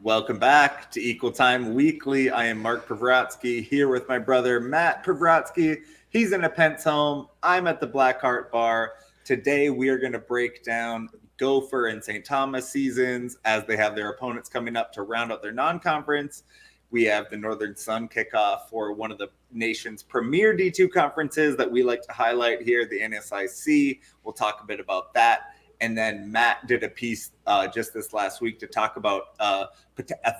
Welcome back to Equal Time Weekly. I am Mark Pavratsky here with my brother Matt Pavratsky. He's in a Pentz home. I'm at the Blackheart Bar. Today we are going to break down Gopher and St. Thomas seasons as they have their opponents coming up to round out their non-conference. We have the Northern Sun kickoff for one of the nation's premier D2 conferences that we like to highlight here, the NSIC. We'll talk a bit about that. And then Matt did a piece just this last week to talk about a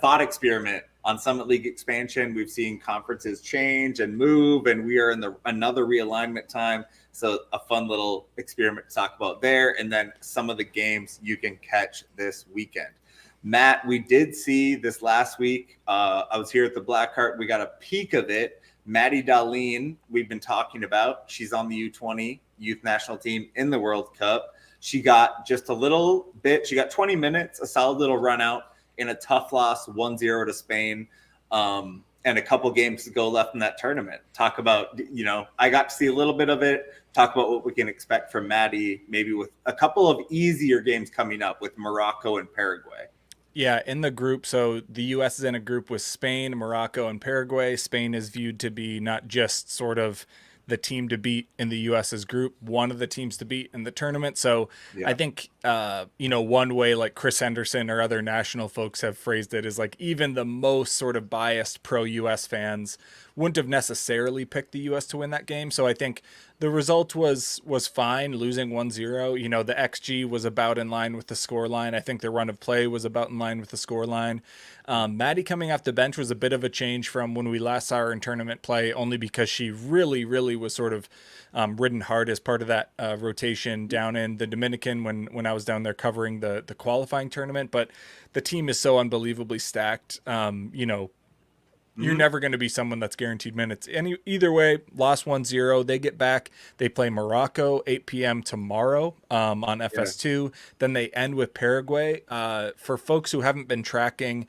thought experiment on Summit League expansion. We've seen conferences change and move, and we are in another realignment time. So a fun little experiment to talk about there, and then some of the games you can catch this weekend. Matt, we did see this last week. I was here at the Blackheart. We got a peek of it. Maddie Darlene, we've been talking about. She's on the U20 youth national team in the World Cup. She got just a little bit. She got 20 minutes, a solid little run out in a tough loss, 1-0 to Spain, and a couple games to go left in that tournament. Talk about, I got to see a little bit of it. Talk about what we can expect from Maddie, maybe with a couple of easier games coming up with Morocco and Paraguay. Yeah, in the group, so the U.S. is in a group with Spain, Morocco, and Paraguay. Spain is viewed to be not just sort of the team to beat in the U.S.'s group, one of the teams to beat in the tournament. So yeah. I think, one way like Chris Henderson or other national folks have phrased it is like even the most sort of biased pro-U.S. fans wouldn't have necessarily picked the U.S. to win that game. So I think the result was fine, losing 1-0. The XG was about in line with the score line. I think the run of play was about in line with the score line. Maddie coming off the bench was a bit of a change from when we last saw her in tournament play, only because she really, really was sort of ridden hard as part of that rotation down in the Dominican when I was down there covering the qualifying tournament. But the team is so unbelievably stacked. You're never going to be someone that's guaranteed minutes. Either way, lost 1-0. They get back. They play Morocco 8 p.m. tomorrow on FS2. Yeah. Then they end with Paraguay. For folks who haven't been tracking,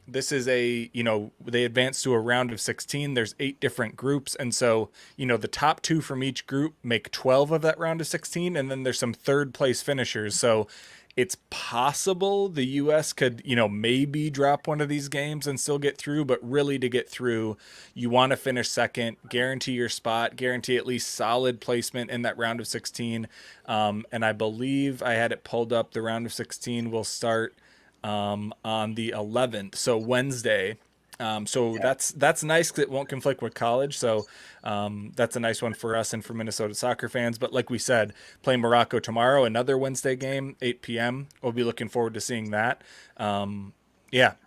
this is they advance to a round of 16. There's 8 different groups. And so, the top 2 from each group make 12 of that round of 16. And then there's some third place finishers. So it's possible the U.S. could, maybe drop one of these games and still get through. But really, to get through, you want to finish second, guarantee your spot, guarantee at least solid placement in that round of 16. And I believe I had it pulled up. The round of 16 will start on the 11th, so Wednesday. That's nice because it won't conflict with college. So that's a nice one for us and for Minnesota soccer fans. But like we said, playing Morocco tomorrow, another Wednesday game, 8 p.m. We'll be looking forward to seeing that. An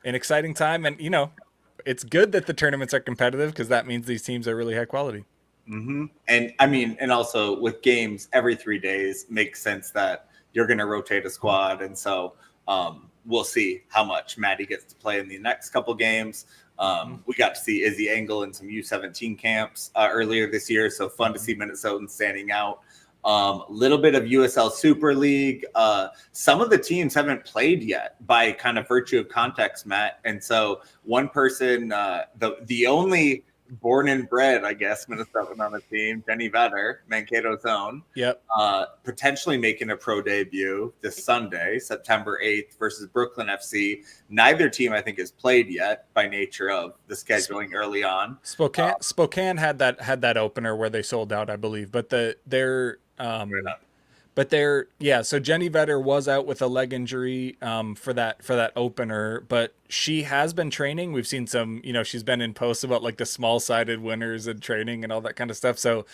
exciting time. And, it's good that the tournaments are competitive because that means these teams are really high quality. Mm-hmm. And also with games every 3 days makes sense that you're going to rotate a squad. And so we'll see how much Maddie gets to play in the next couple games. We got to see Izzy Engel in some U17 camps earlier this year. So fun to see Minnesotans standing out. Little bit of USL Super League. Some of the teams haven't played yet by kind of virtue of context, Matt. And so one person, the only born and bred, I guess, Minnesotan on the team, Jenny Vetter, Mankato's own. Yep. Potentially making a pro debut this Sunday, September 8th versus Brooklyn FC. Neither team, I think, has played yet by nature of the scheduling early on. Spokane had that opener where they sold out, I believe, but so Jenny Vetter was out with a leg injury for that opener, but she has been training. We've seen some, she's been in posts about like the small-sided winners and training and all that kind of stuff. So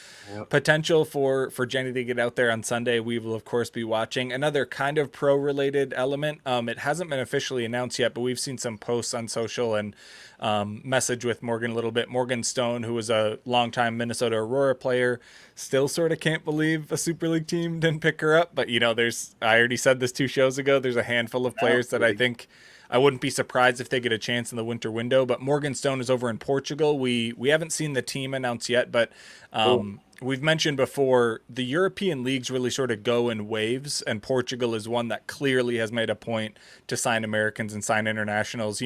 potential for Jenny to get out there on Sunday. We will, of course, be watching. Another kind of pro-related element. It hasn't been officially announced yet, but we've seen some posts on social and message with Morgan a little bit. Morgan Stone, who was a longtime Minnesota Aurora player, still sort of can't believe a Super League team didn't pick her up. But, I already said this 2 shows ago, there's a handful of players that I think I wouldn't be surprised if they get a chance in the winter window. But Morgan Stone is over in Portugal. We haven't seen the team announced yet, but we've mentioned before the European leagues really sort of go in waves, and Portugal is one that clearly has made a point to sign Americans and sign internationals.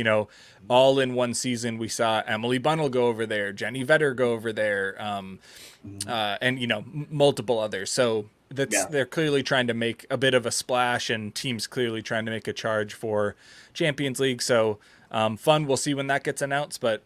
All in one season, we saw Emily Bunnell go over there, Jenny Vetter go over there, and multiple others. So That's Yeah. they're clearly trying to make a bit of a splash, and teams clearly trying to make a charge for Champions League. So fun. We'll see when that gets announced, but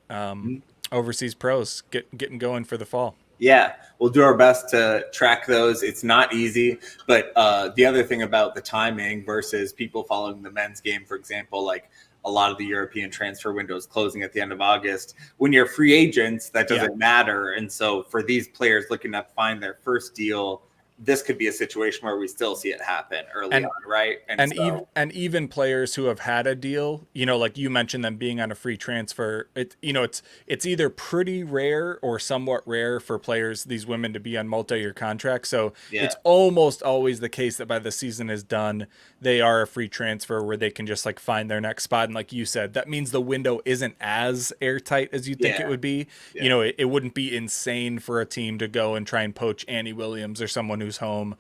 overseas pros getting going for the fall. Yeah, we'll do our best to track those. It's not easy, but the other thing about the timing versus people following the men's game, for example, like a lot of the European transfer window is closing at the end of August. When you're free agents, that doesn't matter. And so for these players looking to find their first deal, this could be a situation where we still see it happen early on, right? And even players who have had a deal, like you mentioned them being on a free transfer, it's either pretty rare or somewhat rare for players, these women, to be on multi-year contracts. So it's almost always the case that by the season is done, they are a free transfer where they can just like find their next spot. And like you said, that means the window isn't as airtight as you think it would be. It wouldn't be insane for a team to go and try and poach Annie Williams or someone who's home,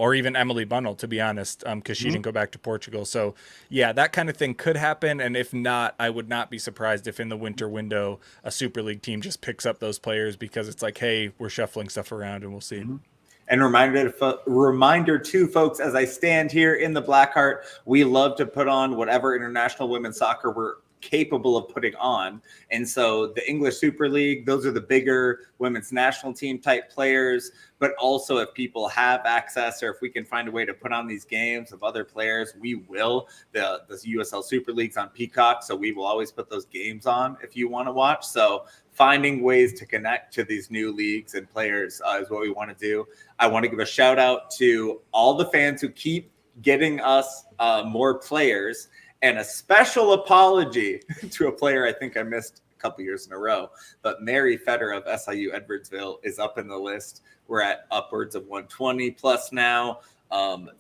or even Emily Bunnell, to be honest, because she didn't go back to Portugal. So yeah, that kind of thing could happen. And if not, I would not be surprised if in the winter window, a Super League team just picks up those players because it's like, hey, we're shuffling stuff around and we'll see. And reminder too, folks, as I stand here in the Blackheart, we love to put on whatever international women's soccer we're capable of putting on. And so the English Super League, those are the bigger women's national team type players. But also if people have access, or if we can find a way to put on these games of other players, we will. The USL Super League's on Peacock, so we will always put those games on if you want to watch. So finding ways to connect to these new leagues and players is what we want to do. I want to give a shout out to all the fans who keep getting us more players, and a special apology to a player I think I missed a couple years in a row. But Mary Fetter of SIU Edwardsville is up in the list. We're at upwards of 120 plus now.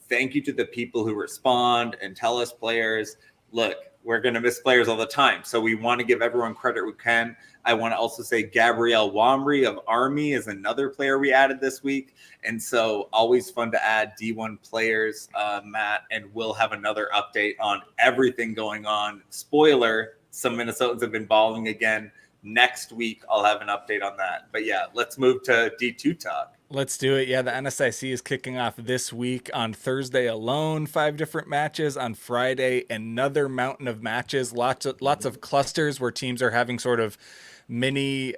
Thank you to the people who respond and tell us players, look, we're going to miss players all the time. So we want to give everyone credit we can. I want to also say Gabrielle Wamry of Army is another player we added this week. And so always fun to add D1 players, Matt, and we'll have another update on everything going on. Spoiler, some Minnesotans have been balling again. Next week, I'll have an update on that. But yeah, let's move to D2 talk. Let's do it. Yeah, the NSIC is kicking off this week. On Thursday alone, 5 different matches. On Friday, another mountain of matches. Lots of clusters where teams are having sort of mini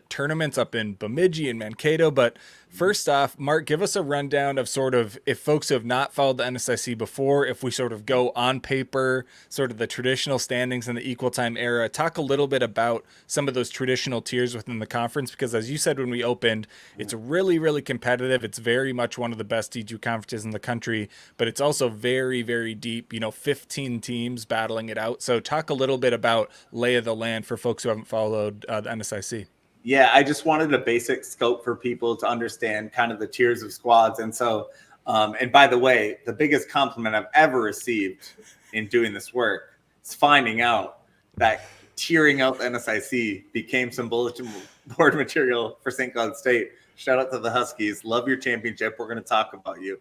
tournaments up in Bemidji and Mankato. But first off, Mark, give us a rundown of sort of, if folks who have not followed the NSIC before, if we sort of go on paper, sort of the traditional standings in the equal time era, talk a little bit about some of those traditional tiers within the conference, because as you said when we opened, it's really, really competitive. It's very much one of the best D2 conferences in the country, but it's also very, very deep, 15 teams battling it out. So talk a little bit about lay of the land for folks who haven't followed the NSIC. Yeah, I just wanted a basic scope for people to understand kind of the tiers of squads. And so, and by the way, the biggest compliment I've ever received in doing this work is finding out that tiering out the NSIC became some bulletin board material for St. Cloud State. Shout out to the Huskies. Love your championship. We're going to talk about you.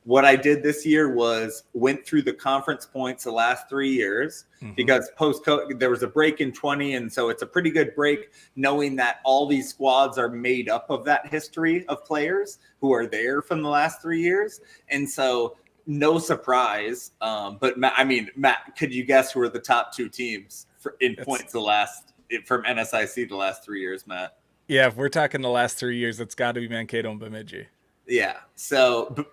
What I did this year was went through the conference points the last 3 years because post-COVID, there was a break in 20. And so it's a pretty good break knowing that all these squads are made up of that history of players who are there from the last 3 years. And so no surprise. But Matt, could you guess who are the top 2 teams in points from NSIC the last 3 years, Matt? Yeah, if we're talking the last 3 years, it's got to be Mankato and Bemidji. Yeah, so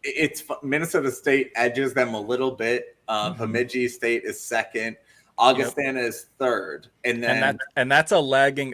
it's Minnesota State edges them a little bit. Bemidji State is second. Augustana is third, and that's a lagging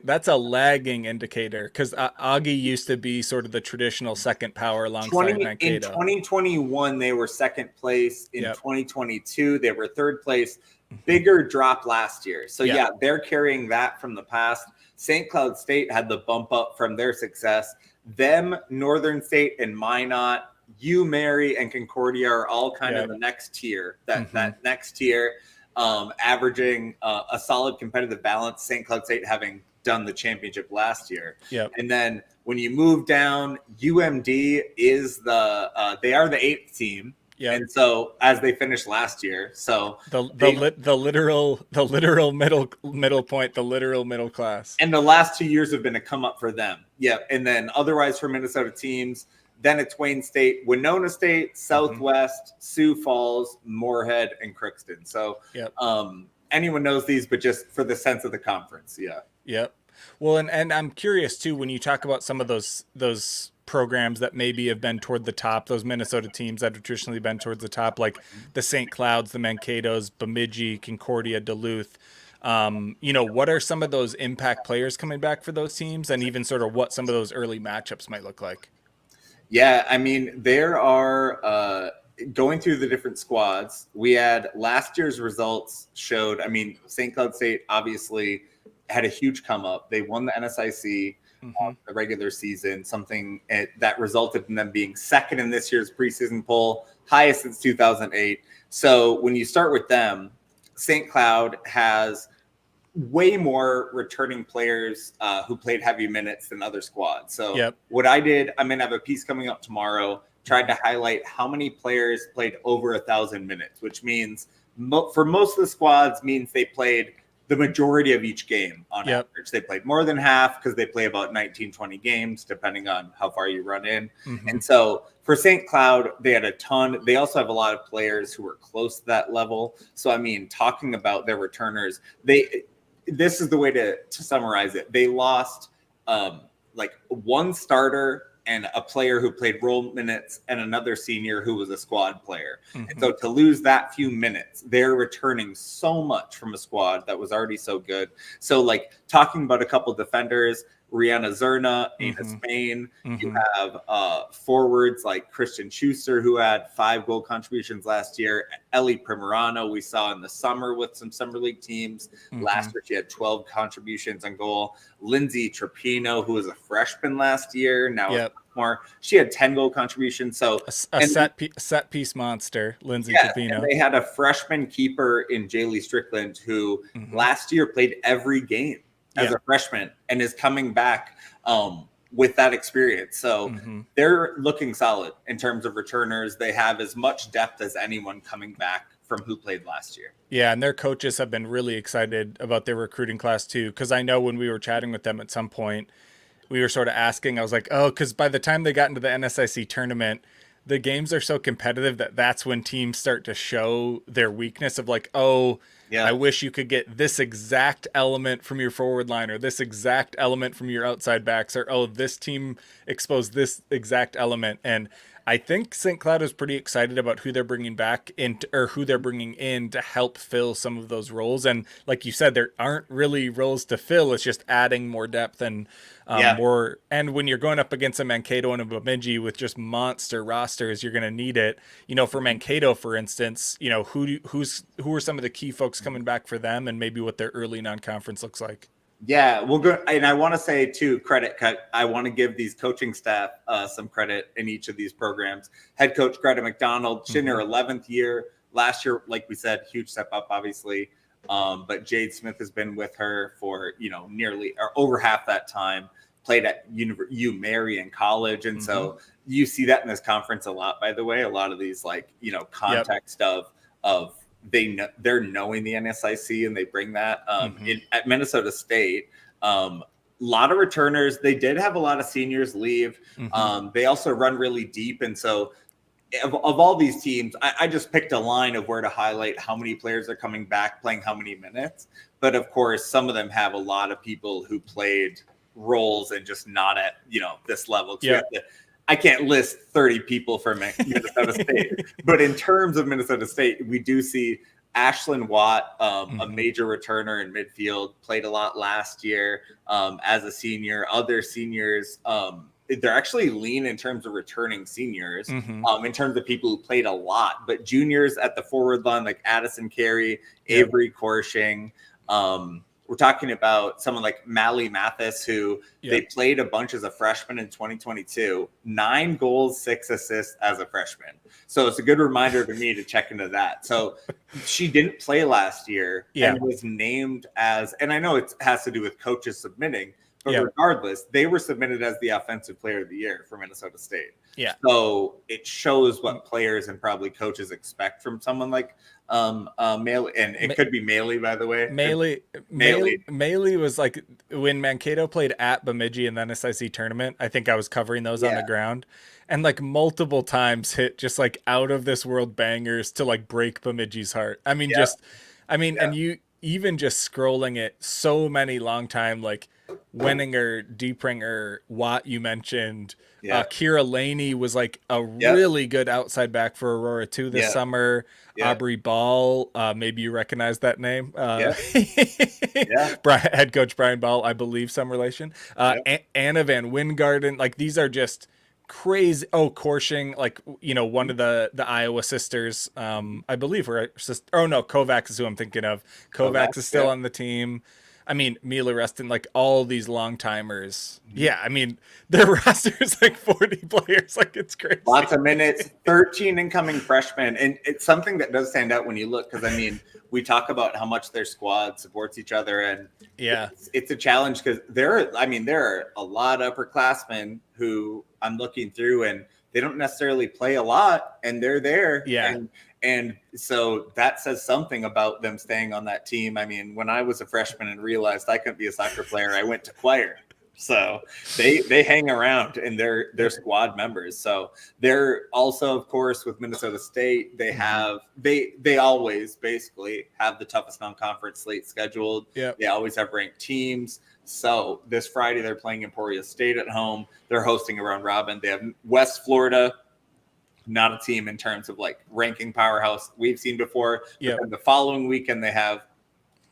indicator because Augie used to be sort of the traditional second power alongside Mankato. In 2021, they were second place. In 2022, they were third place. Bigger drop last year, so yeah, they're carrying that from the past. St. Cloud State had the bump up from their success. Them, Northern State, and Minot, Mary, and Concordia are all kind of the next tier. That next tier, averaging a solid competitive balance. St. Cloud State having done the championship last year. And then when you move down, UMD is they are the 8th team. Yeah, and so as they finished last year, so the literal middle point, the literal middle class, and the last 2 years have been a come up for them. Yeah, and then otherwise for Minnesota teams, Then it's Wayne State, Winona State, Southwest, Sioux Falls, Moorhead, and Crookston. So anyone knows these, but just for the sense of the conference. Yeah. Yep. Well, and I'm curious too, when you talk about some of those programs that maybe have been toward the top, those Minnesota teams that have traditionally been towards the top, like the St. Clouds, the Mankato's, Bemidji, Concordia, Duluth. What are some of those impact players coming back for those teams, and even sort of what some of those early matchups might look like? Yeah, I mean, there are going through the different squads. We had last year's results showed, I mean, St. Cloud State obviously had a huge come up. They won the NSIC the regular season, something that resulted in them being second in this year's preseason poll, highest since 2008. So when you start with them, St. Cloud has way more returning players who played heavy minutes than other squads. So what I did, I'm going to have a piece coming up tomorrow, tried to highlight how many players played over 1,000 minutes, which means for most of the squads means they played the majority of each game on average. They played more than half because they play about 19, 20 games, depending on how far you run in. And so for St. Cloud, they had a ton. They also have a lot of players who were close to that level. So, I mean, talking about their returners, this is the way to summarize it. They lost like one starter and a player who played role minutes and another senior who was a squad player. And so to lose that few minutes, they're returning so much from a squad that was already so good. So like talking about a couple defenders, Rihanna Zerna, Ada Spain. You have forwards like Christian Schuster, who had 5 goal contributions last year. Ellie Primerano, we saw in the summer with some summer league teams. Last year, she had 12 contributions on goal. Lindsay Trapino, who was a freshman last year, now more. She had 10 goal contributions. So a set piece monster, Lindsay Trapino. And they had a freshman keeper in Jaylee Strickland, who last year played every game as a freshman and is coming back with that experience. So they're looking solid in terms of returners. They have as much depth as anyone coming back from who played last year. Yeah, and their coaches have been really excited about their recruiting class too, because I know when we were chatting with them at some point, we were sort of asking, I was like, because by the time they got into the NSIC tournament, the games are so competitive that's when teams start to show their weakness of like, I wish you could get this exact element from your forward line or this exact element from your outside backs, or, this team exposed this exact element. And I think St. Cloud is pretty excited about who they're bringing back or who they're bringing in to help fill some of those roles. And like you said, there aren't really roles to fill. It's just adding more depth and more. And when you're going up against a Mankato and a Bemidji with just monster rosters, you're going to need it. For Mankato, for instance, who are some of the key folks coming back for them, and maybe what their early non-conference looks like. Yeah, we'll go. And I want to say too, I want to give these coaching staff some credit in each of these programs. Head coach Greta McDonald, she's in her 11th year. Last year, like we said, huge step up, obviously. But Jade Smith has been with her for nearly or over half that time. Played at Mary in college, and so you see that in this conference a lot. By the way, a lot of these context of they're knowing the NSIC and they bring that at Minnesota State. A lot of returners. They did have a lot of seniors leave. They also run really deep, and so of all these teams, I just picked a line of where to highlight how many players are coming back, playing how many minutes. But of course, some of them have a lot of people who played roles and just not at this level. I can't list 30 people from Minnesota State, but in terms of Minnesota State, we do see Ashlyn Watt, a major returner in midfield, played a lot last year as a senior. Other seniors, they're actually lean in terms of returning seniors, in terms of people who played a lot, but juniors at the forward line, like Addison Carey, Avery Korshing. We're talking about someone like Mally Mathis, who they played a bunch as a freshman in 2022, 9 goals, 6 assists as a freshman. So it's a good reminder to me to check into that. So she didn't play last year and was named as, and I know it has to do with coaches submitting, But Yeah. regardless, they were submitted as the offensive player of the year for Minnesota State. Yeah. So it shows what players and probably coaches expect from someone like Maley, and it could be Maley, by the way. Maley was like when Mankato played at Bemidji in the NSIC tournament. I think I was covering those on the ground, and like multiple times hit just like out of this world bangers to like break Bemidji's heart. I mean, and you even just scrolling it, so many long time like Wenninger, Deepringer, Watt you mentioned. Kira Laney was like a really good outside back for Aurora too this summer. Aubrey Ball, maybe you recognize that name. Head coach Brian Ball, I believe some relation. Anna Van Wingarden, like these are just crazy. Oh, Korshing, like one of the Iowa sisters, I believe her sister. Oh no, Kovacs is who I'm thinking of. Kovacs is still on the team. I mean, Mila Reston, like all these long timers. Yeah, I mean, their roster is like 40 players. Like it's crazy. Lots of minutes, 13 incoming freshmen. And it's something that does stand out when you look, because I mean, we talk about how much their squad supports each other. And it's a challenge because there are a lot of upperclassmen who I'm looking through and they don't necessarily play a lot and they're there. Yeah. And so that says something about them staying on that team. I mean, when I was a freshman and realized I couldn't be a soccer player, I went to choir. So they hang around and they're squad members. So they're also, of course, with Minnesota State, they always basically have the toughest non-conference slate scheduled. They always have ranked teams. So this Friday they're playing Emporia State at home. They're hosting a round robin. They have West Florida. Not a team in terms of like ranking powerhouse we've seen before. But then the following weekend they have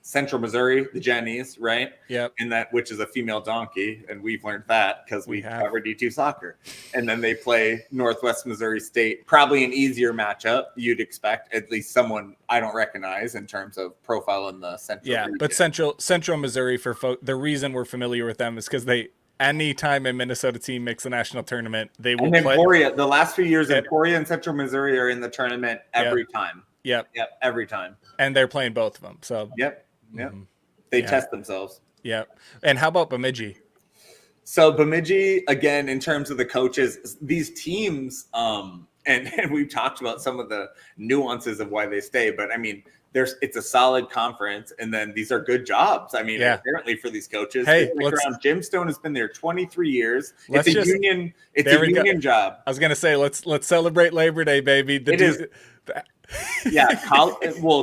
Central Missouri, the Jennies, right? And that, which is a female donkey, and we've learned that because we cover D2 soccer. And then they play Northwest Missouri State, probably an easier matchup. You'd expect at least someone I don't recognize in terms of profile in the Central. Region. But Central Missouri for the reason we're familiar with them is because anytime a Minnesota team makes a national tournament, they will play. Emporia, the last few years, Emporia and Central Missouri are in the tournament every time. Every time. And they're playing both of them. So they test themselves. And how about Bemidji? So Bemidji, again, in terms of the coaches, these teams, and we've talked about some of the nuances of why they stay, but I mean, it's a solid conference, and then these are good jobs. I mean, apparently for these coaches, Jim Stone has been there 23 years. It's a union job. I was gonna say let's celebrate Labor Day, baby. It is.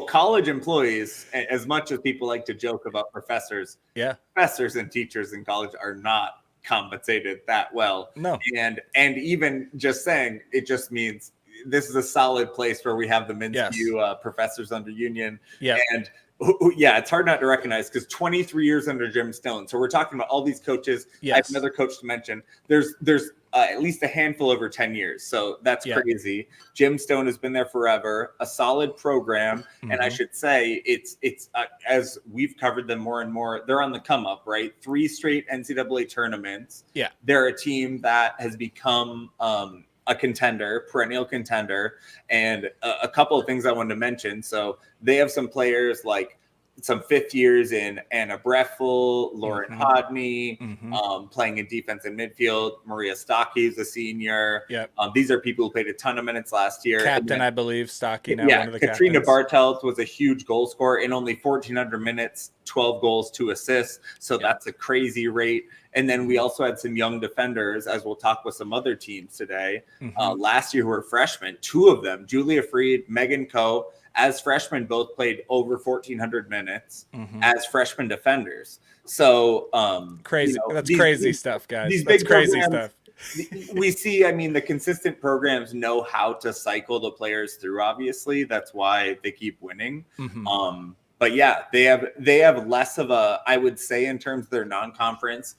College employees, as much as people like to joke about professors, professors and teachers in college are not compensated that well. No, and even just saying it just means this is a solid place where we have the men's professors under union. And it's hard not to recognize because 23 years under Jim Stone. So we're talking about all these coaches. I have another coach to mention. There's at least a handful over 10 years. So that's crazy. Jim Stone has been there forever, a solid program. And I should say it's as we've covered them more and more, they're on the come up, right? 3 straight NCAA tournaments. They're a team that has become, a contender, perennial contender, and a couple of things I wanted to mention. So they have some players like some fifth years in Anna Breffel, Lauren Hodney, playing in defense and midfield. Maria Stockey is a senior. These are people who played a ton of minutes last year. Captain, I believe, Stockey now one of the Katrina captains. Bartelt was a huge goal scorer in only 1,400 minutes, 12 goals, 2 assists. So that's a crazy rate. And then we also had some young defenders, as we'll talk with some other teams today. Last year who were freshmen, 2 of them, Julia Freed, Megan Coe, as freshmen, both played over 1,400 minutes as freshman defenders. So crazy. That's crazy stuff, guys. These That's big crazy programs, stuff. We see, I mean, the consistent programs know how to cycle the players through, obviously. That's why they keep winning. But they have less of a, I would say, in terms of their non-conference,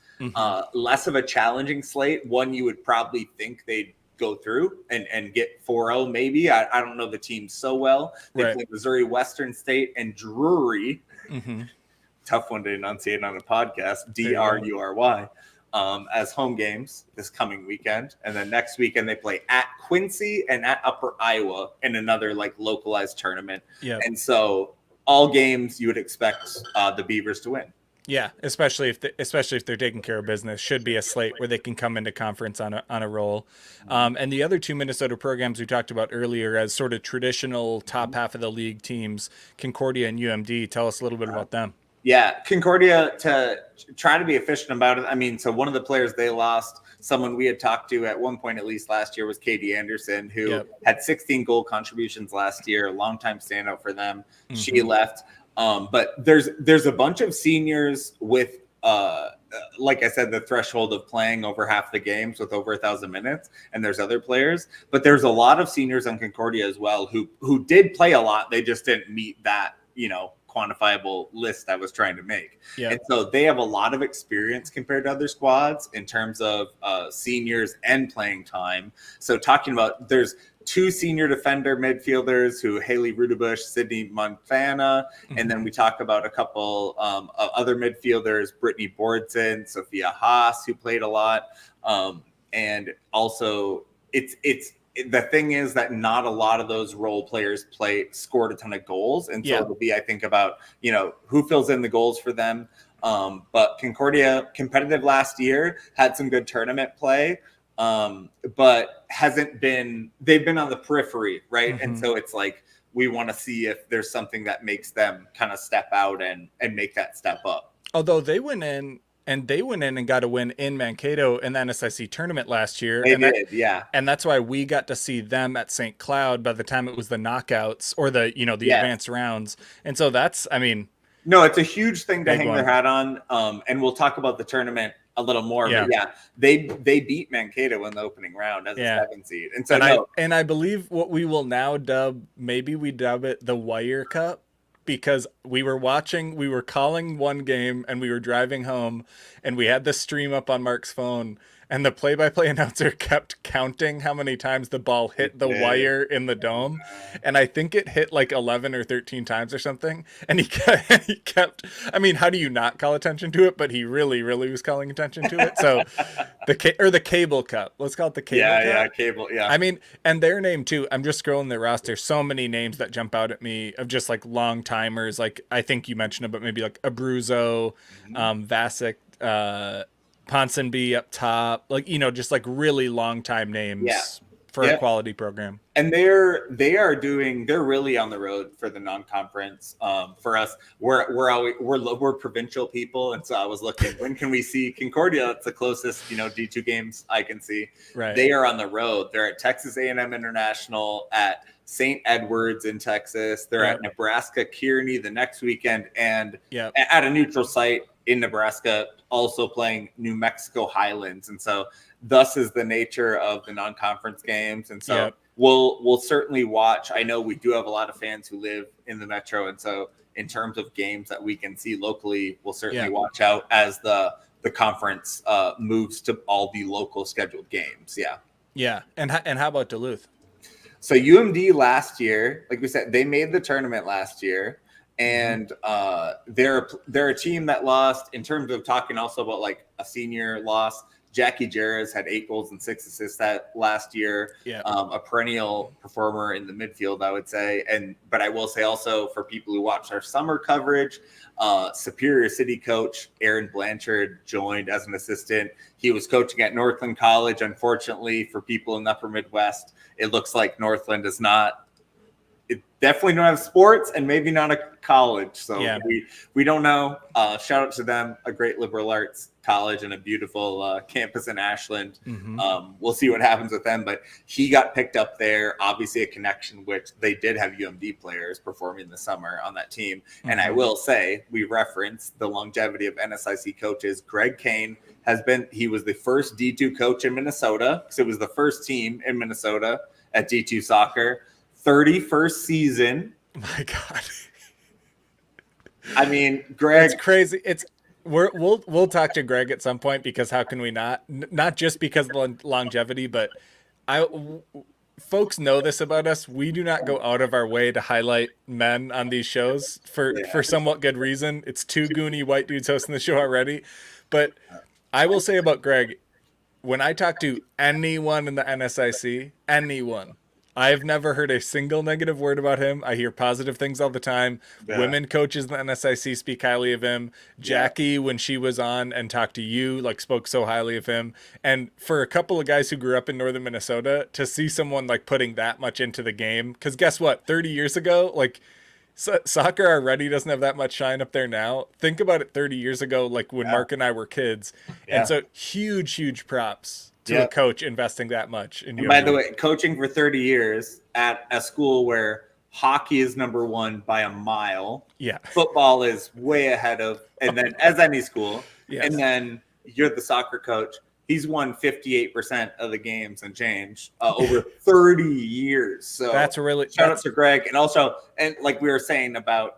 less of a challenging slate. One you would probably think they'd go through and get 4-0 maybe. I don't know the team so well. They play Missouri Western State and Drury. Tough one to enunciate on a podcast. Drury. As home games this coming weekend. And then next weekend they play at Quincy and at Upper Iowa in another like localized tournament. And so all games you would expect the Beavers to win. Yeah, especially if they're taking care of business, should be a slate where they can come into conference on a roll. And the other two Minnesota programs we talked about earlier as sort of traditional top half of the league teams, Concordia and UMD. Tell us a little bit about them. Yeah, Concordia, to try to be efficient about it. I mean, so one of the players they lost, someone we had talked to at one point, at least last year, was Katie Anderson, who had 16 goal contributions last year, a longtime standout for them. She left. But there's a bunch of seniors with, like I said, the threshold of playing over half the games with over 1,000 minutes, and there's other players. But there's a lot of seniors on Concordia as well who did play a lot. They just didn't meet that, quantifiable list I was trying to make. And so they have a lot of experience compared to other squads in terms of seniors and playing time. So talking about, there's two senior defender midfielders who Haley Rudebush, Sydney Montana, and then we talk about a couple other midfielders, Brittany Bordson, Sophia Haas, who played a lot. And also it's the thing is that not a lot of those role players scored a ton of goals. And so it'll be, I think, about, who fills in the goals for them. But Concordia, competitive last year, had some good tournament play, but they've been on the periphery, right? And so it's like, we want to see if there's something that makes them kind of step out and make that step up. Although they went in and got a win in Mankato in the NSIC tournament last year. And that's why we got to see them at St. Cloud by the time it was the knockouts or the advanced rounds. And so that's, no, it's a huge thing to hang their hat on. And we'll talk about the tournament a little more. But they beat Mankato in the opening round as a 7 seed. And so I believe what we will now dub it the Wire Cup. Because we were calling one game and we were driving home and we had the stream up on Mark's phone and the play-by-play announcer kept counting how many times the ball hit the wire in the dome. And I think it hit like 11 or 13 times or something. And he kept, how do you not call attention to it? But he really, really was calling attention to it. So the Cable Cup, let's call it the Cable Cup. Yeah, Cable, yeah. And their name too, I'm just scrolling their roster. So many names that jump out at me of just like long timers. Like I think you mentioned it, but maybe like Abruzzo, Vasic, Ponsonby up top, just like really long time names for a quality program. And they're really on the road for the non-conference. For us, we're provincial people, and so I was looking, when can we see Concordia? It's the closest D2 games I can see. Right. They are on the road. They're at Texas A&M International, at St. Edwards in Texas. They're at Nebraska Kearney the next weekend, and at a neutral site in Nebraska, also playing New Mexico Highlands. And so thus is the nature of the non-conference games. And so we'll certainly watch. I know we do have a lot of fans who live in the Metro. And so in terms of games that we can see locally, we'll certainly watch out as the conference moves to all the local scheduled games. Yeah. And how about Duluth? So UMD last year, like we said, they made the tournament last year. And they're a team that lost, in terms of talking also about like a senior loss. Jackie Jarris had 8 goals and 6 assists that last year. A perennial performer in the midfield, I would say. But I will say also, for people who watched our summer coverage, Superior City coach Aaron Blanchard joined as an assistant. He was coaching at Northland College. Unfortunately, for people in the upper Midwest, it looks like Northland is not. It definitely don't have sports, and maybe not a college. So we don't know. Shout out to them, a great liberal arts college and a beautiful campus in Ashland. We'll see what happens with them, but he got picked up there. Obviously a connection, which they did have UMD players performing this summer on that team. And I will say, we referenced the longevity of NSIC coaches. Greg Kane he was the first D2 coach in Minnesota, because it was the first team in Minnesota at D2 soccer. 31st season. My God. Greg. It's crazy. We'll talk to Greg at some point, because how can we not? Not just because of longevity, but folks know this about us. We do not go out of our way to highlight men on these shows for somewhat good reason. It's 2 goony white dudes hosting the show already. But I will say about Greg, when I talk to anyone in the NSIC, anyone, I've never heard a single negative word about him. I hear positive things all the time. Yeah. Women coaches in the NSIC speak highly of him. Yeah. Jackie, when she was on and talked to you, like spoke so highly of him. And for a couple of guys who grew up in northern Minnesota, to see someone like putting that much into the game, because guess what? 30 years ago, like soccer already doesn't have that much shine up there now. Think about it 30 years ago, like when Yeah. Mark and I were kids. And Yeah. so huge props to Yeah. a coach investing that much in And by the UMD. way, coaching for 30 years at a school where hockey is number one by a mile, Yeah. football is way ahead of, and then as any school, Yes. and then you're the soccer coach. He's won 58% of the games and change over 30 years. So That's really shout out to Greg, and also, and like we were saying about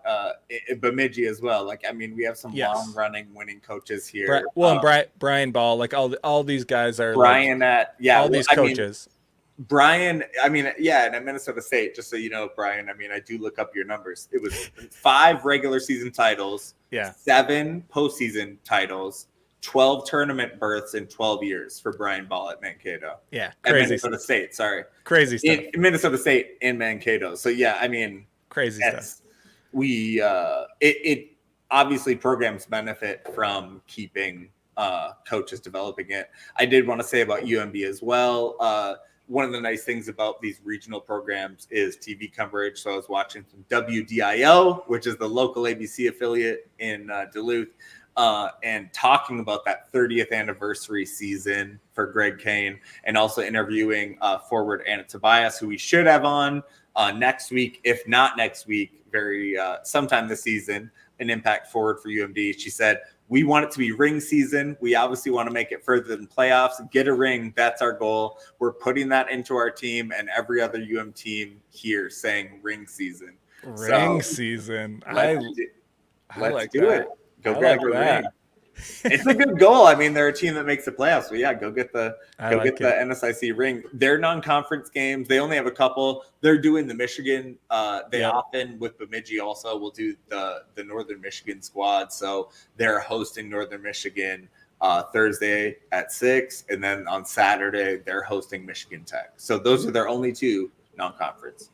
Bemidji as well. Like, I mean, we have some Yes. long running winning coaches here. and Brian Ball, like all these guys are Brian like, at yeah, all these coaches. Brian, I mean, yeah, and at Minnesota State, just so you know, Brian, I mean, I do look up your numbers. It was 5 regular season titles, Yeah. 7 postseason titles, 12 tournament berths in 12 years for Brian Ball at Mankato. Yeah, At crazy Minnesota State, sorry. crazy stuff. In Minnesota State in Mankato. So, yeah, I mean, Crazy stuff. it obviously programs benefit from keeping coaches developing it. I did want to say about UMB as well. One of the nice things about these regional programs is TV coverage. So I was watching some WDIO, which is the local ABC affiliate in Duluth, and talking about that 30th anniversary season for Greg Kane, and also interviewing forward Anna Tobias, who we should have on next week, if not next week, sometime this season, an impact forward for UMD. She said, we want it to be ring season. We obviously want to make it further than playoffs, get a ring. That's our goal. We're putting that into our team and every other team here saying ring season. Ring season. Let's like do that. it. Go I grab like a that. ring. It's a good goal. I mean, they're a team that makes the playoffs. So yeah, go get the NSIC ring. Their non-conference games, they only have a couple. They're doing the Michigan. They often with Bemidji also will do the Northern Michigan squad. So they're hosting Northern Michigan Thursday at 6, and then on Saturday they're hosting Michigan Tech. So those are their only 2 non-conference.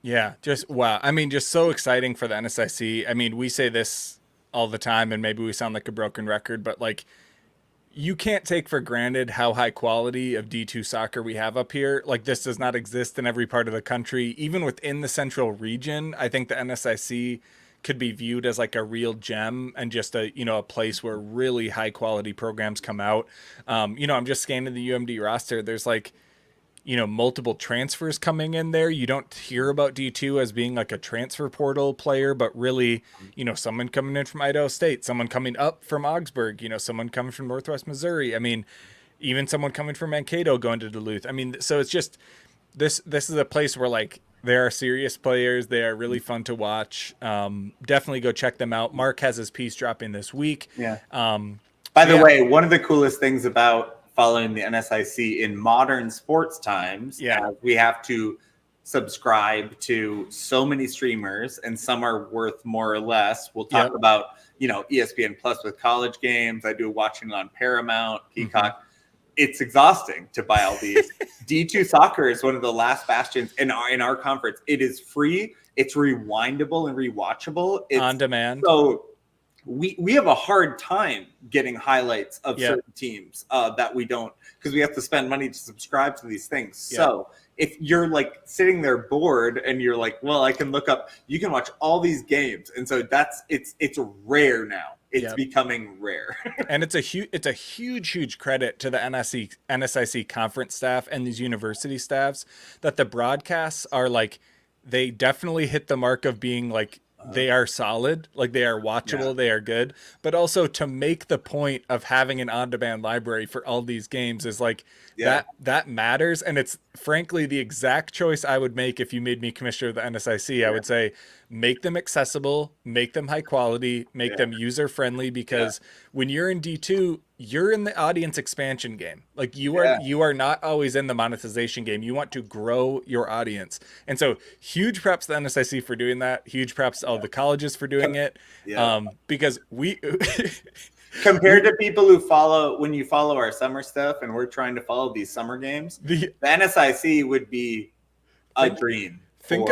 Yeah, just wow. I mean, just so exciting for the NSIC. I mean, we say this all the time and maybe we sound like a broken record, but like you can't take for granted how high quality of D2 soccer we have up here. Like this does not exist in every part of the country, even within the central region. I think the NSIC could be viewed as like a real gem and just a place where really high quality programs come out. I'm just scanning the UMD roster. There's like multiple transfers coming in there. You don't hear about D2 as being like a transfer portal player, but really, someone coming in from Idaho State, someone coming up from Augsburg, someone coming from Northwest Missouri. I mean, even someone coming from Mankato going to Duluth. I mean, so it's just this is a place where like there are serious players. They are really fun to watch. Definitely go check them out. Mark has his piece dropping this week. Yeah. By the way, one of the coolest things about following the NSIC in modern sports times, we have to subscribe to so many streamers, and some are worth more or less. We'll talk about ESPN Plus with college games. I do watching on Paramount, Peacock. Mm-hmm. It's exhausting to buy all these. D2 soccer is one of the last bastions in our conference. It is free. It's rewindable and rewatchable. It's on demand. So we have a hard time getting highlights of certain teams that we don't, because we have to spend money to subscribe to these things. So if you're like sitting there bored and you're like, well, I can look up, you can watch all these games. And so it's rare now. It's becoming rare. And it's a huge credit to the NSIC conference staff and these university staffs that the broadcasts are like, they definitely hit the mark of being like, they are solid, like they are watchable, they are good, but also to make the point of having an on-demand library for all these games is like that matters. And it's frankly the exact choice I would make if you made me commissioner of the NSIC. I would say make them accessible, make them high quality, make them user friendly, because when you're in D2, you're in the audience expansion game. Like you are not always in the monetization game. You want to grow your audience. And so huge props to the NSIC for doing that. Huge props to all the colleges for doing it. Because we compared to people who when you follow our summer stuff and we're trying to follow these summer games, the NSIC would be Agreed. Think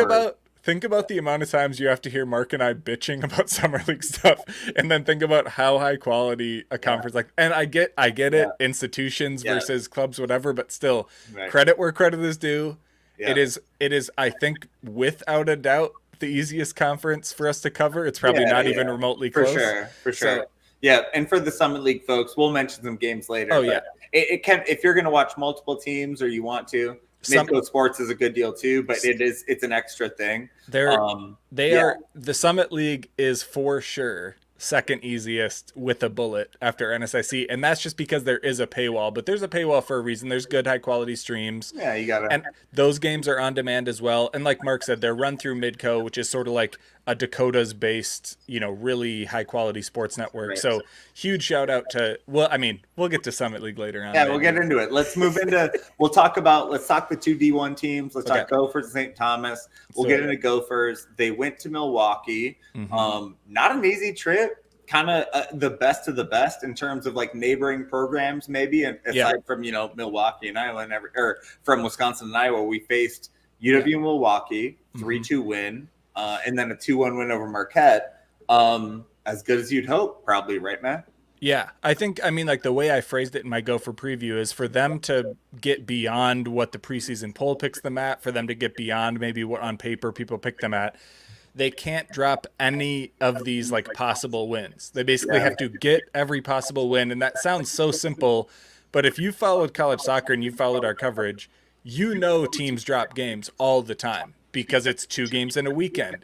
about the amount of times you have to hear Mark and I bitching about summer league stuff, and then think about how high quality a conference like. And I get it, institutions versus clubs, whatever, but still, credit where credit is due. Yeah. It is. I think without a doubt the easiest conference for us to cover. It's probably not even remotely close. For sure. So, yeah, and for the Summit League folks, we'll mention some games later. Oh yeah, it can, if you're going to watch multiple teams or you want to. Midcoast Sports is a good deal too, but it's an extra thing. They are the Summit League is for sure second easiest with a bullet after NSIC, and that's just because there is a paywall. But there's a paywall for a reason. There's good high quality streams. Yeah, you got it. And those games are on demand as well. And like Mark said, they're run through Midco, which is sort of like a Dakotas based, really high quality sports network. Right. So huge shout out to, we'll get to Summit League later on. Yeah, we'll get into it. Let's move into, let's talk the two D1 teams. Let's talk Gophers and St. Thomas. We'll get into Gophers. They went to Milwaukee. Mm-hmm. Not an easy trip. Kind of the best of the best in terms of like neighboring programs, maybe aside from Milwaukee and Iowa, or from Wisconsin and Iowa, we faced UW Milwaukee 3-2 win, and then a 2-1 win over Marquette. As good as you'd hope, probably, right, Matt? Yeah, like the way I phrased it in my Gopher preview is for them to get beyond what the preseason poll picks them at, for them to get beyond maybe what on paper people pick them at. They can't drop any of these like possible wins. They basically have to get every possible win. And that sounds so simple, but if you followed college soccer and you followed our coverage, teams drop games all the time because it's 2 games in a weekend.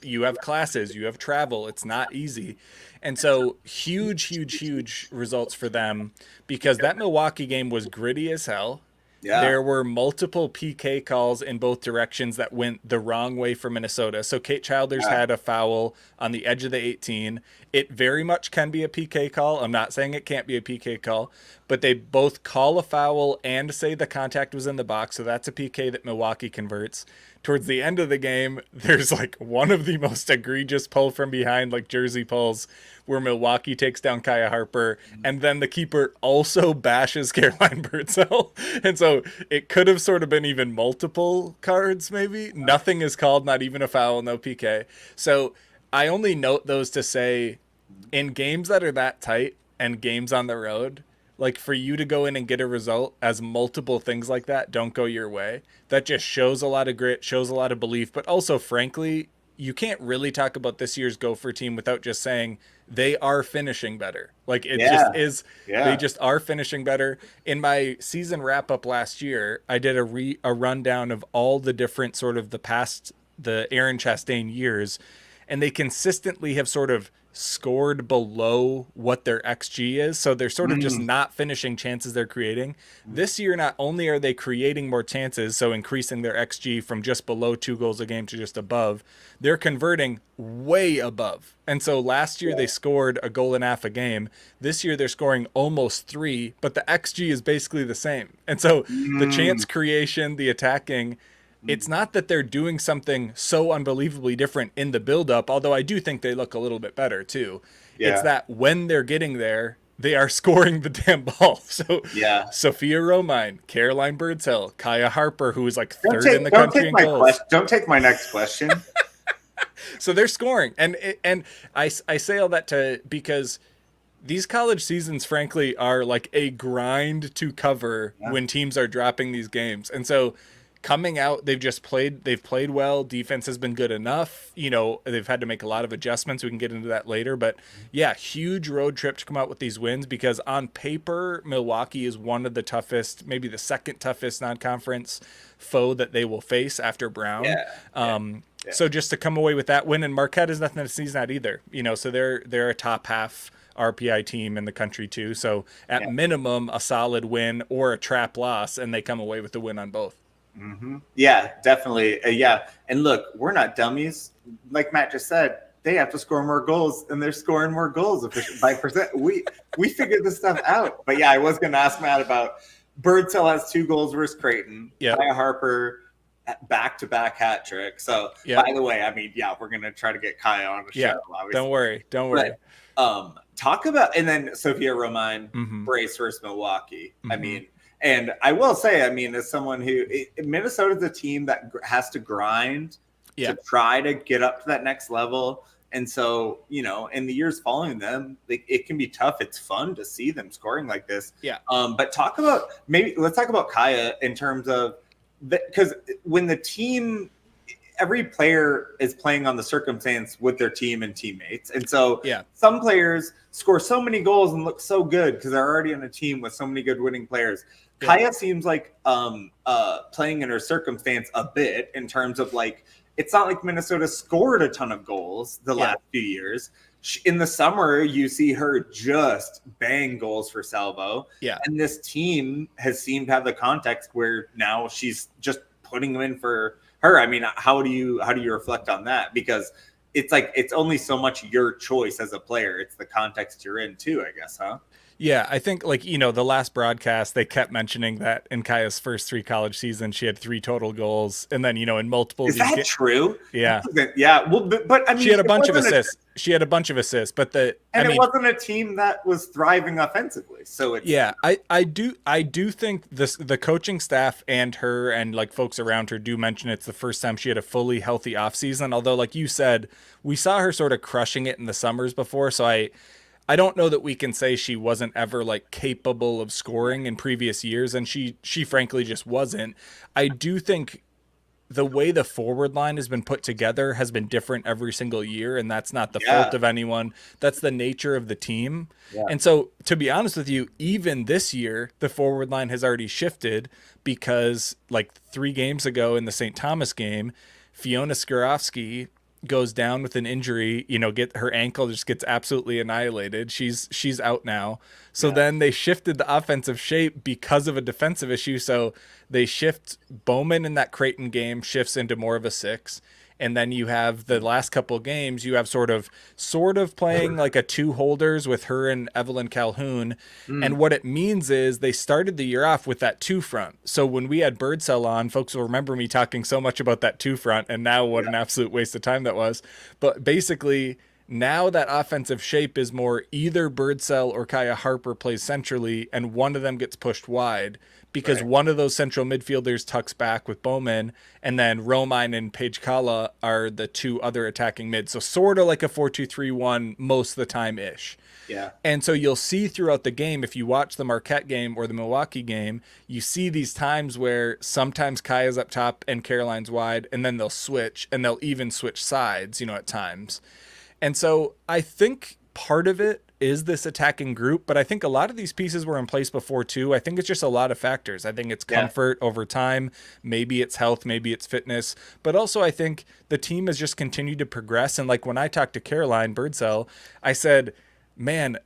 You have classes, you have travel. It's not easy. And so huge results for them because that Milwaukee game was gritty as hell. Yeah. There were multiple PK calls in both directions that went the wrong way for Minnesota. So Kate Childers had a foul on the edge of the 18. It very much can be a PK call. I'm not saying it can't be a PK call, but they both call a foul and say the contact was in the box. So that's a PK that Milwaukee converts. Towards the end of the game, there's like one of the most egregious pull from behind, like jersey pulls, where Milwaukee takes down Kaya Harper, and then the keeper also bashes Caroline Birdsell. And so it could have sort of been even multiple cards, maybe. Nothing is called, not even a foul, no PK. So I only note those to say, in games that are that tight and games on the road, like for you to go in and get a result as multiple things like that don't go your way, that just shows a lot of grit, shows a lot of belief, but also, frankly, you can't really talk about this year's Gopher team without just saying they are finishing better. Like it just is, they just are finishing better. In my season wrap up last year, I did a rundown of all the different sort of the Aaron Chastain years, and they consistently have sort of scored below what their XG is. So they're sort of just not finishing chances they're creating. This year, not only are they creating more chances, so increasing their XG from just below 2 goals a game to just above, they're converting way above. And so last year they scored 1.5 goals a game. This year they're scoring almost 3, but the XG is basically the same. And so the chance creation, the attacking, it's not that they're doing something so unbelievably different in the buildup, although I do think they look a little bit better too. Yeah. It's that when they're getting there, they are scoring the damn ball. So Sophia Romine, Caroline Birdsell, Kaya Harper, who is like third in the country in goals. Don't take my next question. So they're scoring. And I say all that because these college seasons, frankly, are like a grind to cover when teams are dropping these games. And so coming out, they've played well. Defense has been good enough. They've had to make a lot of adjustments. We can get into that later. But huge road trip to come out with these wins because on paper, Milwaukee is one of the toughest, maybe the second toughest non-conference foe that they will face after Brown. So just to come away with that win, and Marquette is nothing to sneeze at either. So they're a top half RPI team in the country too. So at minimum, a solid win or a trap loss, and they come away with the win on both. Mm-hmm. Yeah, definitely. And look, we're not dummies. Like Matt just said, they have to score more goals, and they're scoring more goals by percent. We figured this stuff out. But I was going to ask Matt about Birdsell has 2 goals versus Creighton. Kaya Harper back-to-back hat trick. So by the way, we're going to try to get Kaya on the show. Obviously. Don't worry. But, talk about, and then Sophia Romine, Brace versus Milwaukee. And I will say, I mean, as someone who Minnesota's a team that has to grind to try to get up to that next level. And so, you know, in the years following them, it can be tough. It's fun to see them scoring like this. Yeah. But let's talk about Kaya in terms of because when the team, every player is playing on the circumstance with their team and teammates. And so some players score so many goals and look so good because they're already on a team with so many good winning players. Yeah. Kaya seems like playing in her circumstance a bit in terms of like, it's not like Minnesota scored a ton of goals the last few years. In the summer, you see her just bang goals for Salvo. Yeah. And this team has seemed to have the context where now she's just putting them in for her. I mean, how do you reflect on that? Because it's like, it's only so much your choice as a player. It's the context you're in too, I guess, huh? Yeah, I think like, you know, the last broadcast, they kept mentioning that in Kaya's first 3 college seasons, she had 3 total goals. And then, you know, in multiple. Is that true? Yeah. Yeah. Well, but I mean, she had a bunch of assists. She had a bunch of assists, but it wasn't a team that was thriving offensively. So it's, I do think the coaching staff and her and like folks around her do mention it's the first time she had a fully healthy offseason. Although, like you said, we saw her sort of crushing it in the summers before. So I don't know that we can say she wasn't ever like capable of scoring in previous years, and she frankly just wasn't. I do think the way the forward line has been put together has been different every single year, and that's not the fault of anyone. That's the nature of the team. Yeah. And so, to be honest with you, even this year, the forward line has already shifted because like 3 games ago in the St. Thomas game, Fiona Skarofsky goes down with an injury, you know, her ankle just gets absolutely annihilated. She's out now. So then they shifted the offensive shape because of a defensive issue. So they shift Bowman in that Creighton game shifts into more of a 6. And then you have the last couple of games, you have sort of playing like a 2 holders with her and Evelyn Calhoun. And what it means is they started the year off with that 2 front. So when we had Birdsell on, folks will remember me talking so much about that 2 front, and now what an absolute waste of time that was. But basically, now that offensive shape is more either Birdsell or Kaya Harper plays centrally, and one of them gets pushed wide because one of those central midfielders tucks back with Bowman, and then Romine and Paige Kala are the 2 other attacking mids. So sort of like a 4-2-3-1 most of the time-ish. Yeah. And so you'll see throughout the game, if you watch the Marquette game or the Milwaukee game, you see these times where sometimes Kaya's up top and Caroline's wide, and then they'll switch, and they'll even switch sides, you know, at times. And so I think part of it is this attacking group, but I think a lot of these pieces were in place before too. I think it's just a lot of factors. I think it's comfort over time. Maybe it's health, maybe it's fitness, but also I think the team has just continued to progress. And like when I talked to Caroline Birdsell, I said, man,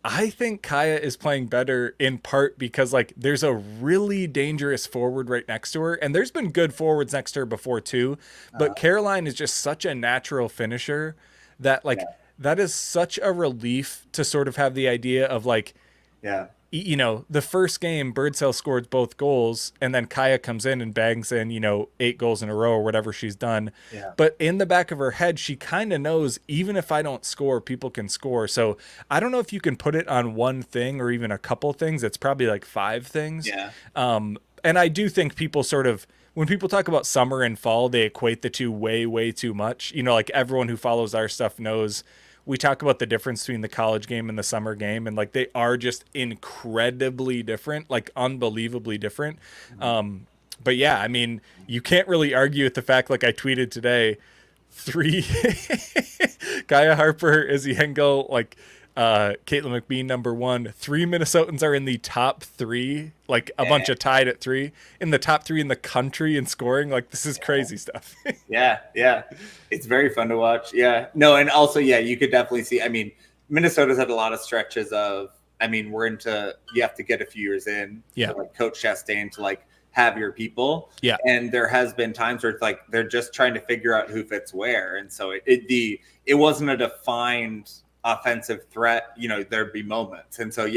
I think Kaya is playing better in part because like there's a really dangerous forward right next to her, and there's been good forwards next to her before too, but Caroline is just such a natural finisher that like that is such a relief to sort of have the idea of like, you know, the first game Birdsell scored both goals, and then Kaya comes in and bangs in, you know, 8 goals in a row or whatever she's done. Yeah. But in the back of her head, she kind of knows even if I don't score, people can score. So I don't know if you can put it on one thing or even a couple things. It's probably like 5 things. Yeah. And I do think people sort of, when people talk about summer and fall, they equate the two way, way too much. You know, like everyone who follows our stuff knows we talk about the difference between the college game and the summer game, and like they are just incredibly different, like unbelievably different. But yeah, I mean, you can't really argue with the fact, like I tweeted today, 3 Kaya Harper, Izzy Hengel, like Caitlin McBean number 1. 3 Minnesotans are in the top 3, like a bunch of tied at 3 in the top 3 in the country in scoring. Like this is crazy stuff. Yeah, it's very fun to watch. Yeah, no, and also you could definitely see. I mean, Minnesota's had a lot of stretches of. I mean, you have to get a few years in. Yeah, to, like Coach Chastain to like have your people. Yeah, and there has been times where it's like they're just trying to figure out who fits where, and so it wasn't a defined offensive threat. You know, there'd be moments, and so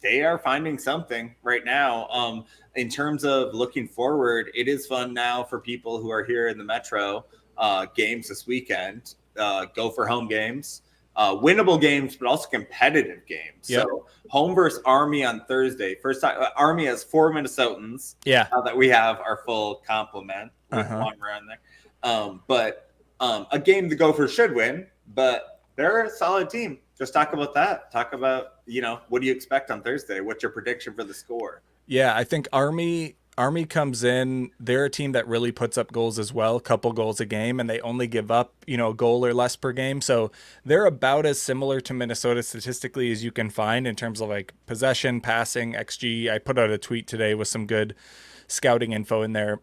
they are finding something right now. In terms of looking forward, it is fun now for people who are here in the Metro games this weekend. Gopher home games. winnable games, but also competitive games. Yep. So home versus Army on Thursday. First time, Army has 4 Minnesotans. Yeah. Now that we have our full complement with one run there. But a game the Gophers should win, but they're a solid team. Just talk about that. Talk about, what do you expect on Thursday? What's your prediction for the score? Yeah, I think Army comes in. They're a team that really puts up goals as well, a couple goals a game, and they only give up, a goal or less per game. So they're about as similar to Minnesota statistically as you can find in terms of like possession, passing, XG. I put out a tweet today with some good scouting info in there.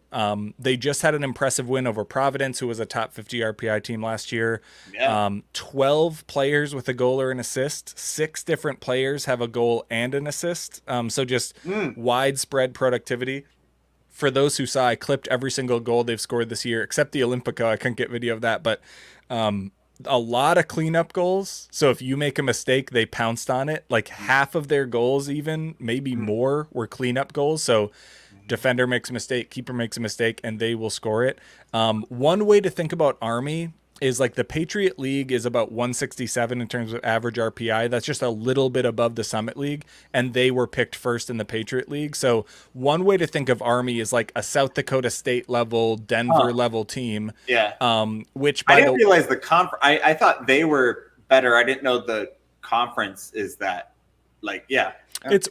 They just had an impressive win over Providence, who was a top 50 RPI team last year. Yeah. 12 players with a goal or an assist. 6 different players have a goal and an assist. So just widespread productivity. For those who saw, I clipped every single goal they've scored this year, except the Olympico. I couldn't get video of that, but a lot of cleanup goals. So if you make a mistake, they pounced on it. Like half of their goals, even maybe more, were cleanup goals. So defender makes a mistake, keeper makes a mistake, and they will score it. One way to think about Army is like the Patriot League is about 167 in terms of average RPI. That's just a little bit above the Summit League, and they were picked first in the Patriot League. So one way to think of Army is like a South Dakota State level, Denver level team. Yeah. Which I didn't realize the conference. I thought they were better. I didn't know the conference is that. It's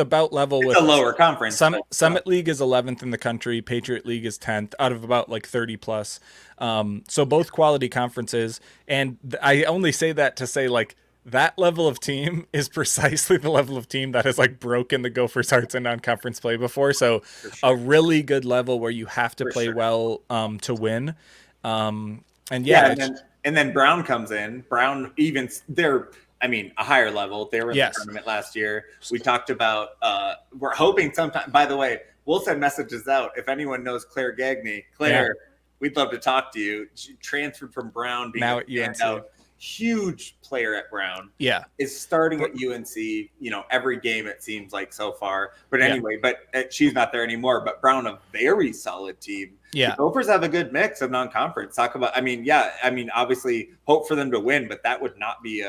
about level with a lower conference. Summit League is 11th in the country. Patriot League is 10th out of about like 30 plus. So both quality conferences. And I only say that to say like that level of team is precisely the level of team that has like broken the Gophers' hearts in non-conference play before. So a really good level where you have to play well to win. And then Brown comes in. Brown a higher level. They were in the tournament last year. We talked about, we're hoping sometime, by the way, we'll send messages out. If anyone knows Claire Gagney, Claire, we'd love to talk to you. She transferred from Brown, being now a standout, huge player at Brown. Yeah. Is starting at UNC, every game it seems like so far. But anyway, she's not there anymore. But Brown, a very solid team. Yeah. The Gophers have a good mix of non-conference. Talk about, obviously hope for them to win, but that would not be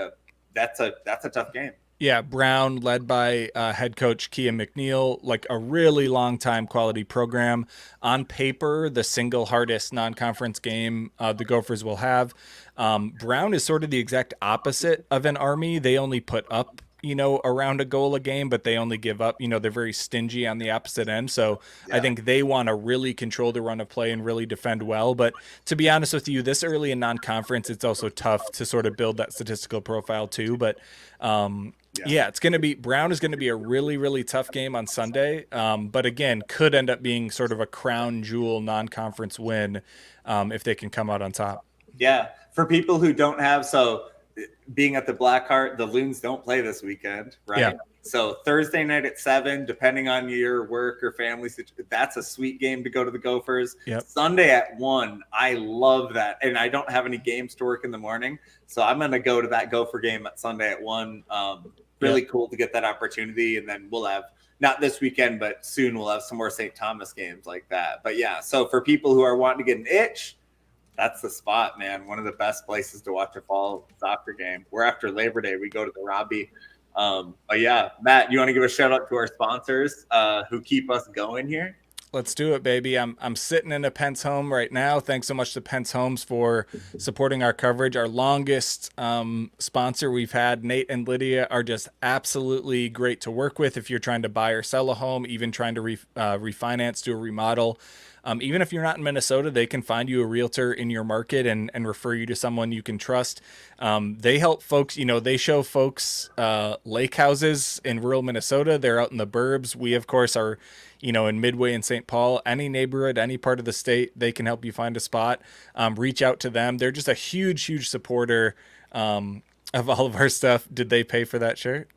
that's a tough game. Yeah, Brown, led by head coach Kia McNeil, like a really long time quality program. On paper, the single hardest non-conference game the Gophers will have. Brown is sort of the exact opposite of an Army. They only put up, around a goal a game, but they only give up. They're very stingy on the opposite end. So I think they want to really control the run of play and really defend well. But to be honest with you, this early in non-conference, it's also tough to sort of build that statistical profile too. But it's going to be, Brown is going to be a really, really tough game on Sunday. But again, could end up being sort of a crown jewel non-conference win if they can come out on top. Yeah. For people who don't have, being at the Blackheart, the Loons don't play this weekend, right? Yeah. So Thursday night at 7, depending on your work or family situation, that's a sweet game to go to the Gophers. Yep. Sunday at 1, I love that. And I don't have any games to work in the morning, so I'm going to go to that Gopher game at Sunday at 1. Really cool to get that opportunity. And then we'll have, not this weekend, but soon we'll have some more St. Thomas games like that. But yeah, so for people who are wanting to get an itch, that's the spot, man. One of the best places to watch a fall soccer game. We're after Labor Day. We go to the Robbie. But yeah, Matt, you want to give a shout out to our sponsors who keep us going here? Let's do it, baby. I'm sitting in a Pentz home right now. Thanks so much to Pentz Homes for supporting our coverage. Our longest sponsor we've had, Nate and Lydia, are just absolutely great to work with. If you're trying to buy or sell a home, even trying to refinance, do a remodel. Even if you're not in Minnesota, they can find you a realtor in your market and refer you to someone you can trust. They help folks, they show folks lake houses in rural Minnesota. They're out in the burbs. We, of course, are, in Midway and St. Paul. Any neighborhood, any part of the state, they can help you find a spot. Reach out to them. They're just a huge, huge supporter of all of our stuff. Did they pay for that shirt?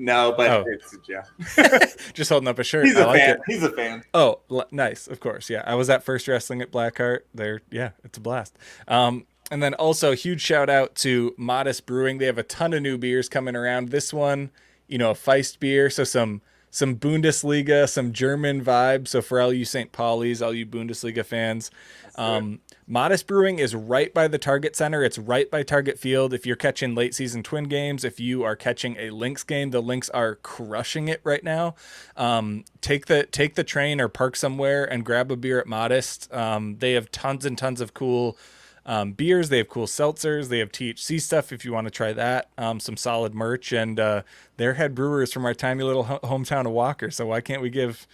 No, but it's just holding up a shirt. He's a fan. He's a fan. Oh, nice. Of course. Yeah. I was at First Wrestling at Blackheart. It's a blast. And then also huge shout out to Modist Brewing. They have a ton of new beers coming around. This one, a Feist beer. So some Bundesliga, some German vibe. So for all you St. Paulis, all you Bundesliga fans, Modist Brewing is right by the Target Center. It's right by Target Field. If you're catching late season Twin games, if you are catching a Lynx game, the Lynx are crushing it right now. Take the train or park somewhere and grab a beer at Modist. They have tons and tons of cool beers. They have cool seltzers. They have THC stuff if you want to try that. Some solid merch, and they're head brewers from our tiny little hometown of Walker. So why can't we give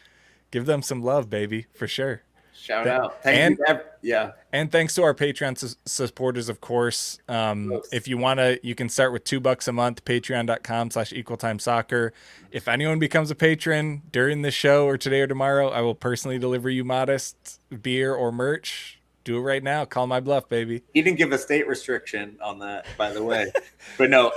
them some love, baby, for sure. Shout out. Thank you. Yeah. And thanks to our Patreon supporters, of course. If you want to, you can start with $2 a month, patreon.com/equaltimesoccer. If anyone becomes a patron during this show or today or tomorrow, I will personally deliver you Modist beer or merch. Do it right now. Call my bluff, baby. He didn't give a state restriction on that, by the way. But no,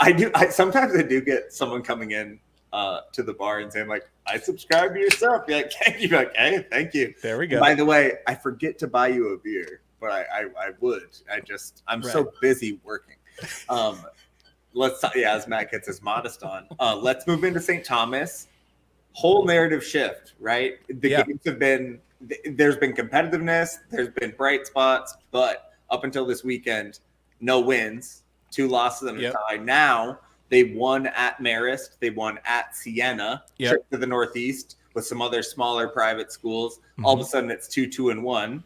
sometimes I do get someone coming in to the bar and saying, like, I subscribe to your stuff. You're like, thank you. Like, hey, thank you. There we go. By the way, I forget to buy you a beer, but I would. I'm right. So busy working. Let's talk, as Matt gets his Modist on. Let's move into St. Thomas. Whole narrative shift, right? The games have been, there's been competitiveness, there's been bright spots, but up until this weekend, no wins, 2 losses and a tie. Now, they won at Marist. They won at Siena, trip to the Northeast with some other smaller private schools. Mm-hmm. All of a sudden, it's 2-2-1.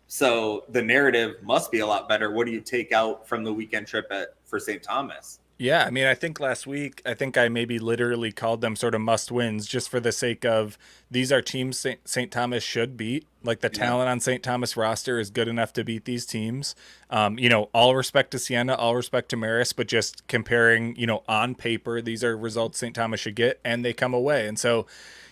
So the narrative must be a lot better. What do you take out from the weekend trip for St. Thomas? Yeah, I mean, I think last week, I maybe literally called them sort of must wins just for the sake of these are teams St. Thomas should beat. Like the talent on St. Thomas roster is good enough to beat these teams. All respect to Siena, all respect to Marist, but just comparing, on paper, these are results St. Thomas should get, and they come away. And so,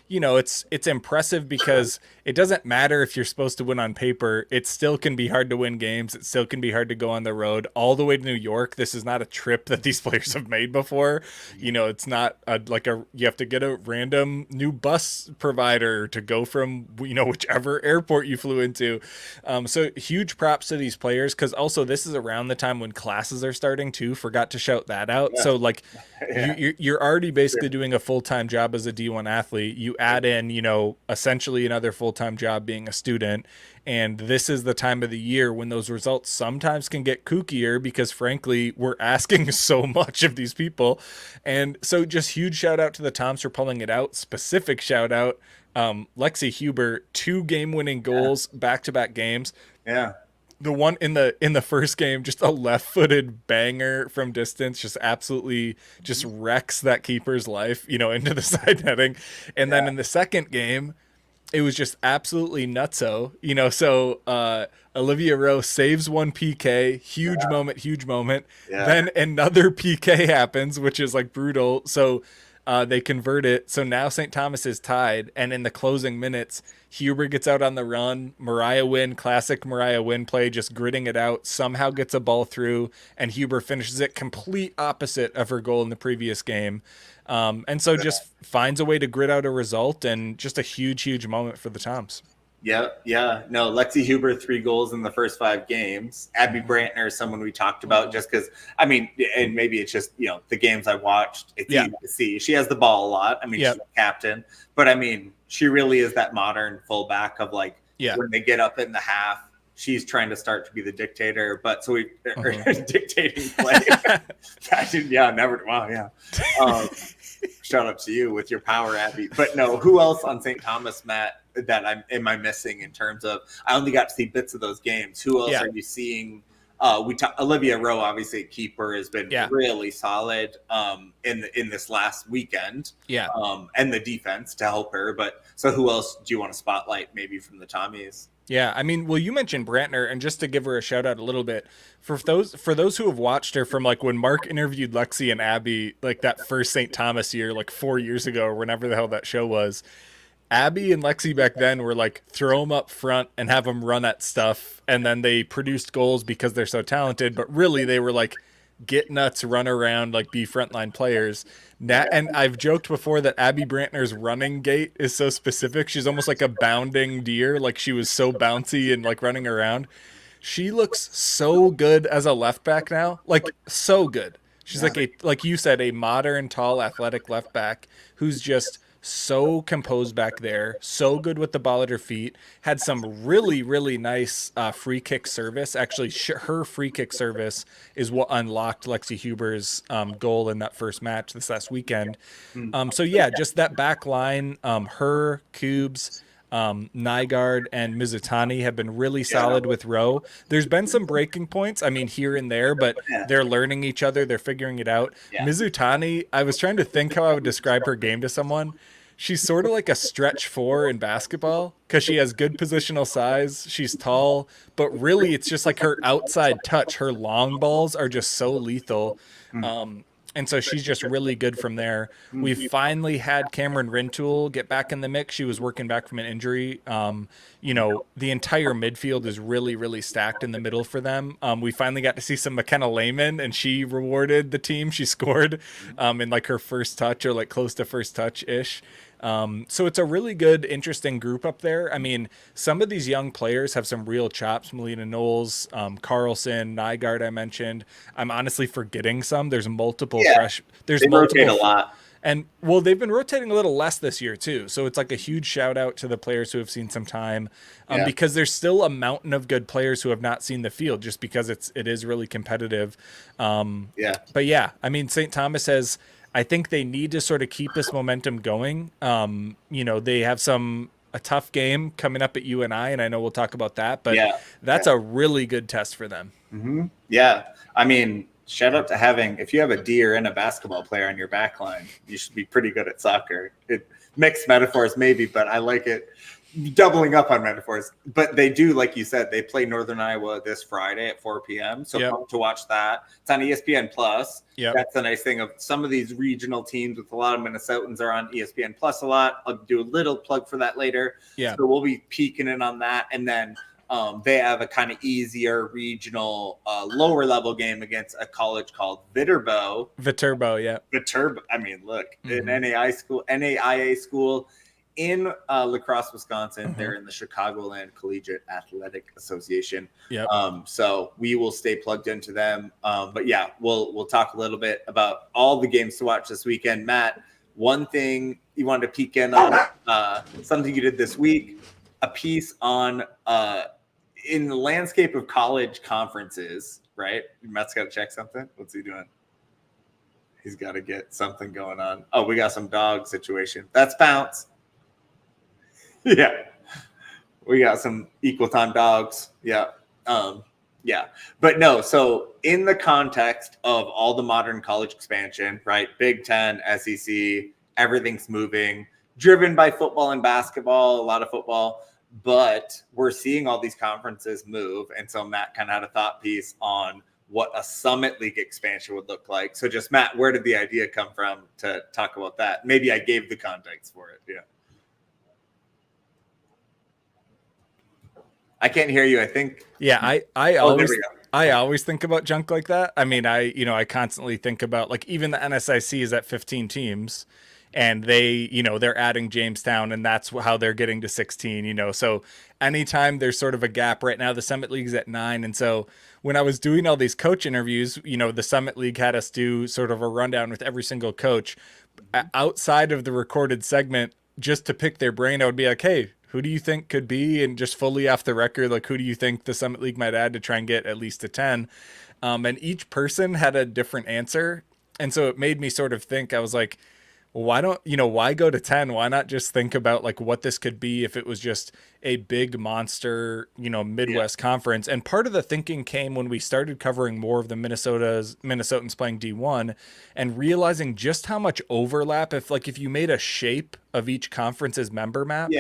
it's impressive because it doesn't matter if you're supposed to win on paper. It still can be hard to win games. It still can be hard to go on the road all the way to New York. This is not a trip that these players have made before. It's not you have to get a random new bus provider to go from, whichever airport you flew into. So huge props to these players, because also this is around the time when classes are starting too. Forgot to shout that out. Yeah. So you're already basically doing a full-time job as a D1 athlete. You add in, essentially another full-time job being a student. And this is the time of the year when those results sometimes can get kookier because, frankly, we're asking so much of these people. And so just huge shout out to the Toms for pulling it out. Specific shout out. Lexi Huber, 2 game-winning goals, back-to-back games. Yeah. The one in the first game, just a left-footed banger from distance, just absolutely just wrecks that keeper's life, into the side netting. And then in the second game, it was just absolutely nutso, So Olivia Rowe saves one PK, huge moment. Yeah. Then another PK happens, which is brutal. So they convert it. So now St. Thomas is tied. And in the closing minutes, Huber gets out on the run. Mariah Wynn, classic Mariah Wynn play, just gritting it out, somehow gets a ball through, and Huber finishes it complete opposite of her goal in the previous game. And so just finds a way to grit out a result, and just a huge moment for the Toms. Yeah. No, Lexi Huber, 3 goals in the first 5 games. Abby Brantner is someone we talked about just because, and maybe it's just, the games I watched, it's easy to see. She has the ball a lot. She's a captain. But, she really is that modern fullback of, when they get up in the half, she's trying to start to be the dictator. But so dictating play. Shout out to you with your power, Abby. But no, who else on St. Thomas, Matt, that am I missing in terms of, I only got to see bits of those games. Who else are you seeing? Olivia Rowe, obviously keeper, has been really solid in this last weekend. Yeah. And the defense to help her. But so who else do you want to spotlight maybe from the Tommies? Yeah, well, you mentioned Brantner, and just to give her a shout out a little bit, for those who have watched her from when Mark interviewed Lexi and Abby, that first St. Thomas year, 4 years ago, or whenever the hell that show was, Abby and Lexi back then were throw them up front and have them run at stuff, and then they produced goals because they're so talented, but really they were get nuts, run around, be frontline players. And I've joked before that Abby Brantner's running gait is so specific. She's almost like a bounding deer. She was so bouncy and running around. She looks so good as a left back now. So good. She's like you said, a modern, tall, athletic left back who's just so composed back there, so good with the ball at her feet, had some really, really nice free kick service. Actually, her free kick service is what unlocked Lexi Huber's goal in that first match this last weekend. So yeah, just that back line, her, Cubes, Nygaard and Mizutani have been really solid with Rowe. There's been some breaking points, I mean, here and there, but they're learning each other. They're figuring it out. Yeah. Mizutani, I was trying to think how I would describe her game to someone. She's sort of like a stretch four in basketball because she has good positional size. She's tall, but really it's just like her outside touch. Her long balls are just so lethal. And so she's just really good from there. We've finally had Cameron Rintoul get back in the mix. She was working back from an injury. You know, the entire midfield is really, really stacked in the middle for them. We finally got to see some McKenna Lehman, and she rewarded the team. She scored in like her first touch or like close to first touch-ish. So it's a really good, interesting group up there. I mean, some of these young players have some real chops. Melina Knowles, Carlson, Nygaard I mentioned. I'm honestly forgetting some. There's multiple fresh. There's rotate a lot. And well, they've been rotating a little less this year too. So it's like a huge shout out to the players who have seen some time, because there's still a mountain of good players who have not seen the field just because it is really competitive. But yeah, I mean, St. Thomas has, I think they need to sort of keep this momentum going. You know, they have a tough game coming up at UNI, and I know we'll talk about that, but that's a really good test for them. Yeah. I mean, shout out to having, if you have a D or a basketball player on your back line, you should be pretty good at soccer. Mixed metaphors maybe, but I like it. Doubling up on metaphors, but they do, like you said, they play Northern Iowa this Friday at 4 p.m. So come to watch that. It's on ESPN Plus. That's the nice thing of some of these regional teams with a lot of Minnesotans are on ESPN Plus a lot. I'll do a little plug for that later. So we'll be peeking in on that, and then they have a kind of easier regional lower level game against a college called Viterbo. Viterbo. I mean, look, an NAIA school in La Crosse, Wisconsin. They're in the Chicagoland Collegiate Athletic Association. So we will stay plugged into them. But yeah, we'll talk a little bit about all the games to watch this weekend. Matt, one thing you wanted to peek in on, something you did this week, a piece on in the landscape of college conferences, right? Matt's got to check something. What's he doing? He's got to get something going on. Oh, we got some dog situation. That's Bounce. We got some equal time dogs. But no, so in the context of all the modern college expansion, right? Big Ten, SEC, everything's moving, driven by football and basketball, a lot of football, but we're seeing all these conferences move. And so Matt kind of had a thought piece on what a Summit League expansion would look like. So just Matt, where did the idea come from to talk about that? Maybe I gave the context for it. I can't hear you. I think. I always think about junk like that. I mean, I constantly think about, like, even the NSIC is at 15 teams, and they're adding Jamestown, and that's how they're getting to 16. So anytime there's sort of a gap right now, the Summit League's at 9, and so when I was doing all these coach interviews, the Summit League had us do sort of a rundown with every single coach outside of the recorded segment, just to pick their brain. I would be like, hey, who do you think could be? And just fully off the record, like, who do you think the Summit League might add to try and get at least to 10? And each person had a different answer. And so it made me sort of think, I was like, well, why go to 10? Why not just think about like what this could be if it was just a big monster, Midwest conference? And part of the thinking came when we started covering more of the Minnesotans playing D1 and realizing just how much overlap, if you made a shape of each conference's member map,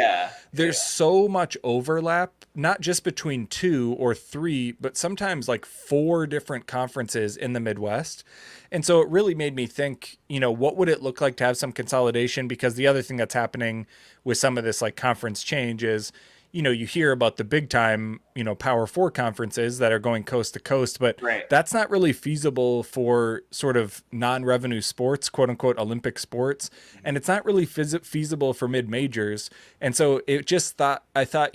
there's so much overlap, not just between 2 or 3, but sometimes like 4 different conferences in the Midwest. And so it really made me think, what would it look like to have some consolidation? Because the other thing that's happening with some of this like conference change is, you hear about the big time, Power 4 conferences that are going coast to coast, but that's not really feasible for sort of non-revenue sports, quote unquote, Olympic sports. And it's not really feasible for mid-majors. And so I thought,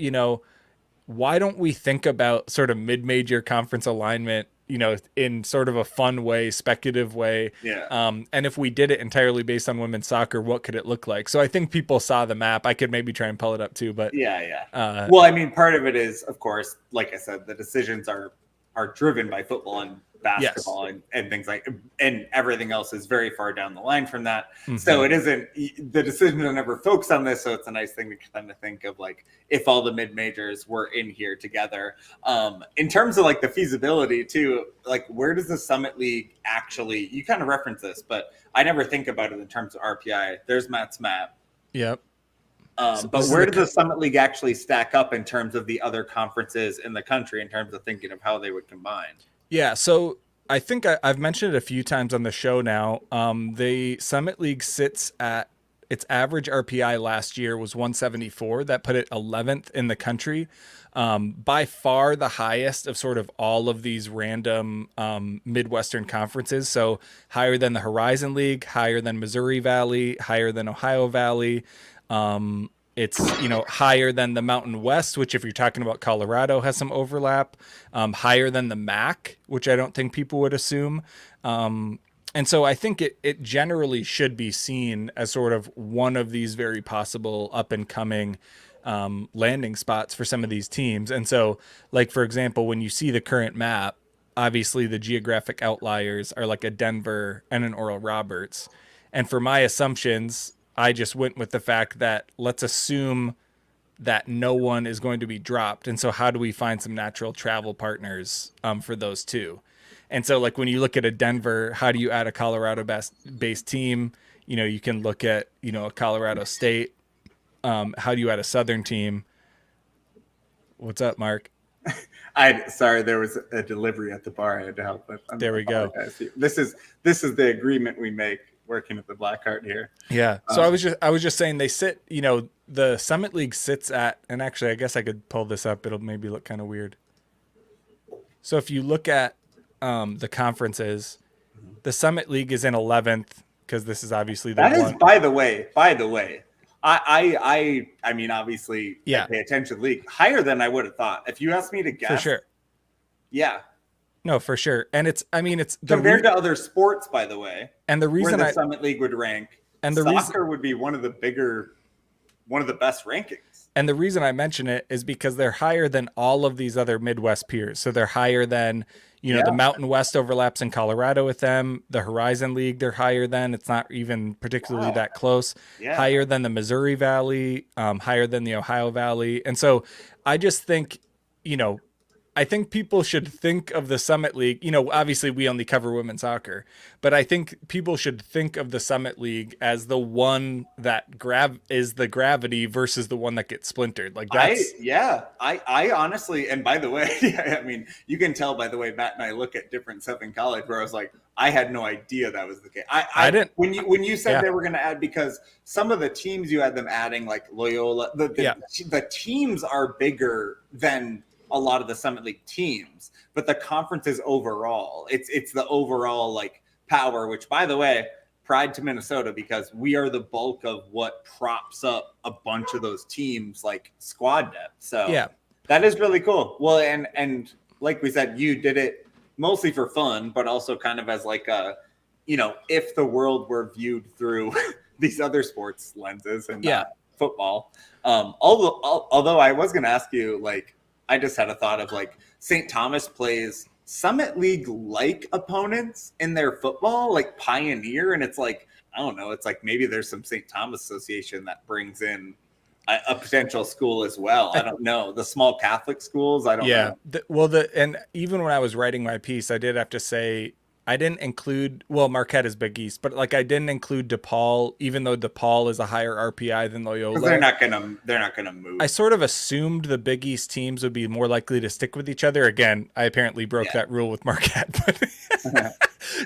why don't we think about sort of mid-major conference alignment in sort of a fun way, speculative way. Yeah. And if we did it entirely based on women's soccer, what could it look like? So I think people saw the map. I could maybe try and pull it up too, but yeah. Well, I mean, part of it is, of course, like I said, the decisions are driven by football and basketball and things like, and everything else is very far down the line from that. Mm-hmm. So it isn't, the decisions are never focused on this. So it's a nice thing to kind of think of, like, if all the mid majors were in here together. In terms of like the feasibility too, like where does the Summit League actually, you kind of reference this, but I never think about it in terms of RPI. There's Matt's map. Yep. But where does the Summit League actually stack up in terms of the other conferences in the country in terms of thinking of how they would combine? Yeah, so I think I've mentioned it a few times on the show now. The Summit League sits at its average RPI last year was 174. That put it 11th in the country. By far the highest of sort of all of these random Midwestern conferences. So higher than the Horizon League, higher than Missouri Valley, higher than Ohio Valley. It's, higher than the Mountain West, which if you're talking about Colorado has some overlap, higher than the MAC, which I don't think people would assume. And so I think it generally should be seen as sort of one of these very possible up and coming landing spots for some of these teams. And so, like, for example, when you see the current map, obviously the geographic outliers are like a Denver and an Oral Roberts. And for my assumptions, I just went with the fact that let's assume that no one is going to be dropped. And so how do we find some natural travel partners for those two? And so, like, when you look at a Denver, how do you add a Colorado-based team? You can look at, a Colorado State. How do you add a Southern team? What's up, Mark? Sorry, there was a delivery at the bar I had to help with. There we go. This is the agreement we make working at the Blackheart here. Yeah. So I was just saying they sit, the Summit League sits at, and actually I guess I could pull this up. It'll maybe look kind of weird. So if you look at the conferences, the Summit League is in 11th because this is obviously the that one. Is by the way, I mean, obviously, yeah, I pay attention to the league higher than I would have thought. If you asked me to guess, for sure. Yeah. No, for sure. And it's compared to other sports, by the way. And the reason where the Summit League would rank, and the soccer would be one of the best rankings. And the reason I mention it is because they're higher than all of these other Midwest peers. So they're higher than, the Mountain West overlaps in Colorado with them. The Horizon League, they're higher than. It's not even particularly that close. Yeah. Higher than the Missouri Valley, higher than the Ohio Valley. And so I just think, I think people should think of the Summit League. Obviously we only cover women's soccer, but I think people should think of the Summit League as the one that is the gravity versus the one that gets splintered. Like that's I honestly, and by the way, I mean, you can tell by the way Matt and I look at different stuff in college where I was like, I had no idea that was the case. I didn't when you said they were going to add, because some of the teams you had them adding, like Loyola, the teams are bigger than a lot of the Summit League teams, but the conferences overall, it's the overall like power, which by the way, pride to Minnesota, because we are the bulk of what props up a bunch of those teams like squad depth. So yeah, that is really cool. Well, and like we said, you did it mostly for fun, but also kind of as like a, if the world were viewed through these other sports lenses and football. Although I was going to ask you, like, I just had a thought of like St. Thomas plays Summit League like opponents in their football, like Pioneer. And it's like, I don't know, it's like maybe there's some St. Thomas association that brings in a potential school as well. I don't know. The small Catholic schools, I don't know. And even when I was writing my piece, I did have to say, I didn't include, Marquette is Big East, but like I didn't include DePaul, even though DePaul is a higher RPI than Loyola. They're not gonna move. I sort of assumed the Big East teams would be more likely to stick with each other. Again, I apparently broke that rule with Marquette.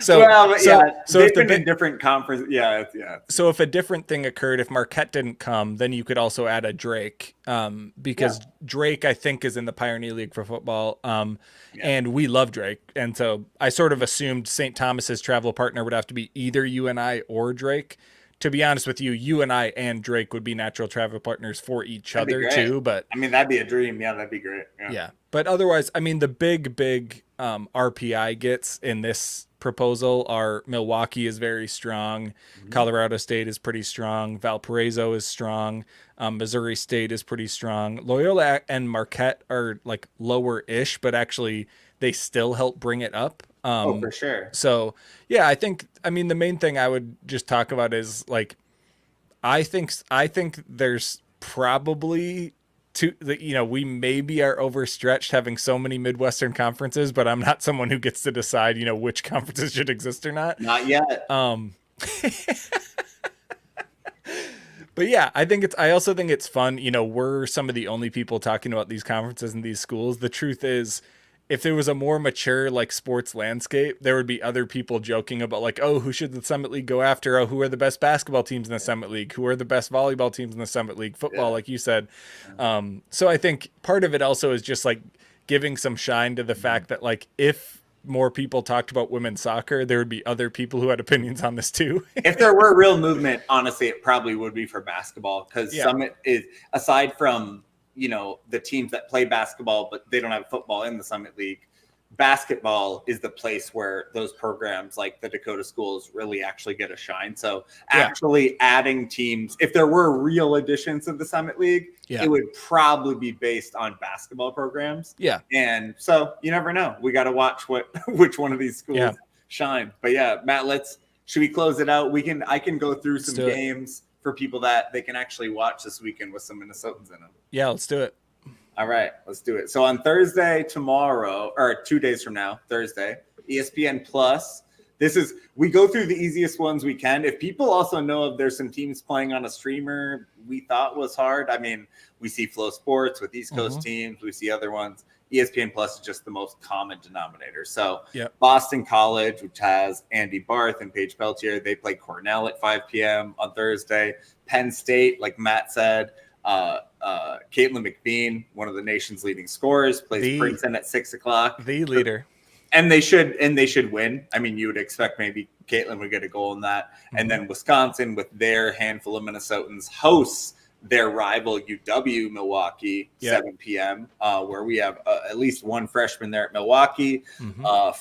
They've been in different conferences. Yeah. So if a different thing occurred, if Marquette didn't come, then you could also add a Drake, because Drake, I think, is in the Pioneer League for football. And we love Drake. And so I sort of assumed St. Thomas's travel partner would have to be either UNI or Drake. To be honest with you, UNI and Drake would be natural travel partners for each other too. But I mean, that'd be a dream. Yeah, that'd be great. Yeah. But otherwise, I mean, the big RPI gets in this proposal are Milwaukee is very strong, Mhm. Colorado State is pretty strong, Valparaiso is strong, Missouri State is pretty strong. Loyola and Marquette are like lower-ish, but actually they still help bring it up. Oh, for sure. So yeah, I mean, the main thing I would just talk about is like I think there's probably we maybe are overstretched having so many Midwestern conferences, but I'm not someone who gets to decide, which conferences should exist or not. Not yet. Um, but yeah, I also think it's fun. We're some of the only people talking about these conferences and these schools. The truth is, if there was a more mature like sports landscape, there would be other people joking about like, oh, who should the Summit League go after? Oh, who are the best basketball teams in the Summit League? Who are the best volleyball teams in the Summit League? Football, Yeah. like you said. So I think part of it also is just like giving some shine to the fact that like if more people talked about women's soccer, there would be other people who had opinions on this too. If there were a real movement, honestly, it probably would be for basketball because Yeah. Summit is, aside from, the teams that play basketball, but they don't have football in the Summit League, basketball is the place where those programs like the Dakota schools really actually get a shine. So actually adding teams, if there were real additions to the Summit League, Yeah. it would probably be based on basketball programs. Yeah. And so you never know. We got to watch which one of these schools shine. But yeah, Matt, should we close it out? I can go through some games for people that they can actually watch this weekend with some Minnesotans in them. Yeah, let's do it. All right, let's do it. So on Thursday, tomorrow, or 2 days from now, Thursday, ESPN Plus. We go through the easiest ones we can. If people also know if there's some teams playing on a streamer we thought was hard, I mean, we see Flow Sports with East Coast teams. We see other ones. ESPN Plus is just the most common denominator. So Boston College, which has Andy Barth and Paige Peltier, they play Cornell at 5 p.m. on Thursday. Penn State, like Matt said, Caitlin McBean, one of the nation's leading scorers, plays Princeton at 6 o'clock. The leader. And they should win. I mean, you would expect maybe Caitlin would get a goal in that. And then Wisconsin, with their handful of Minnesotans, hosts their rival UW Milwaukee, 7 p.m., where we have at least one freshman there at Milwaukee.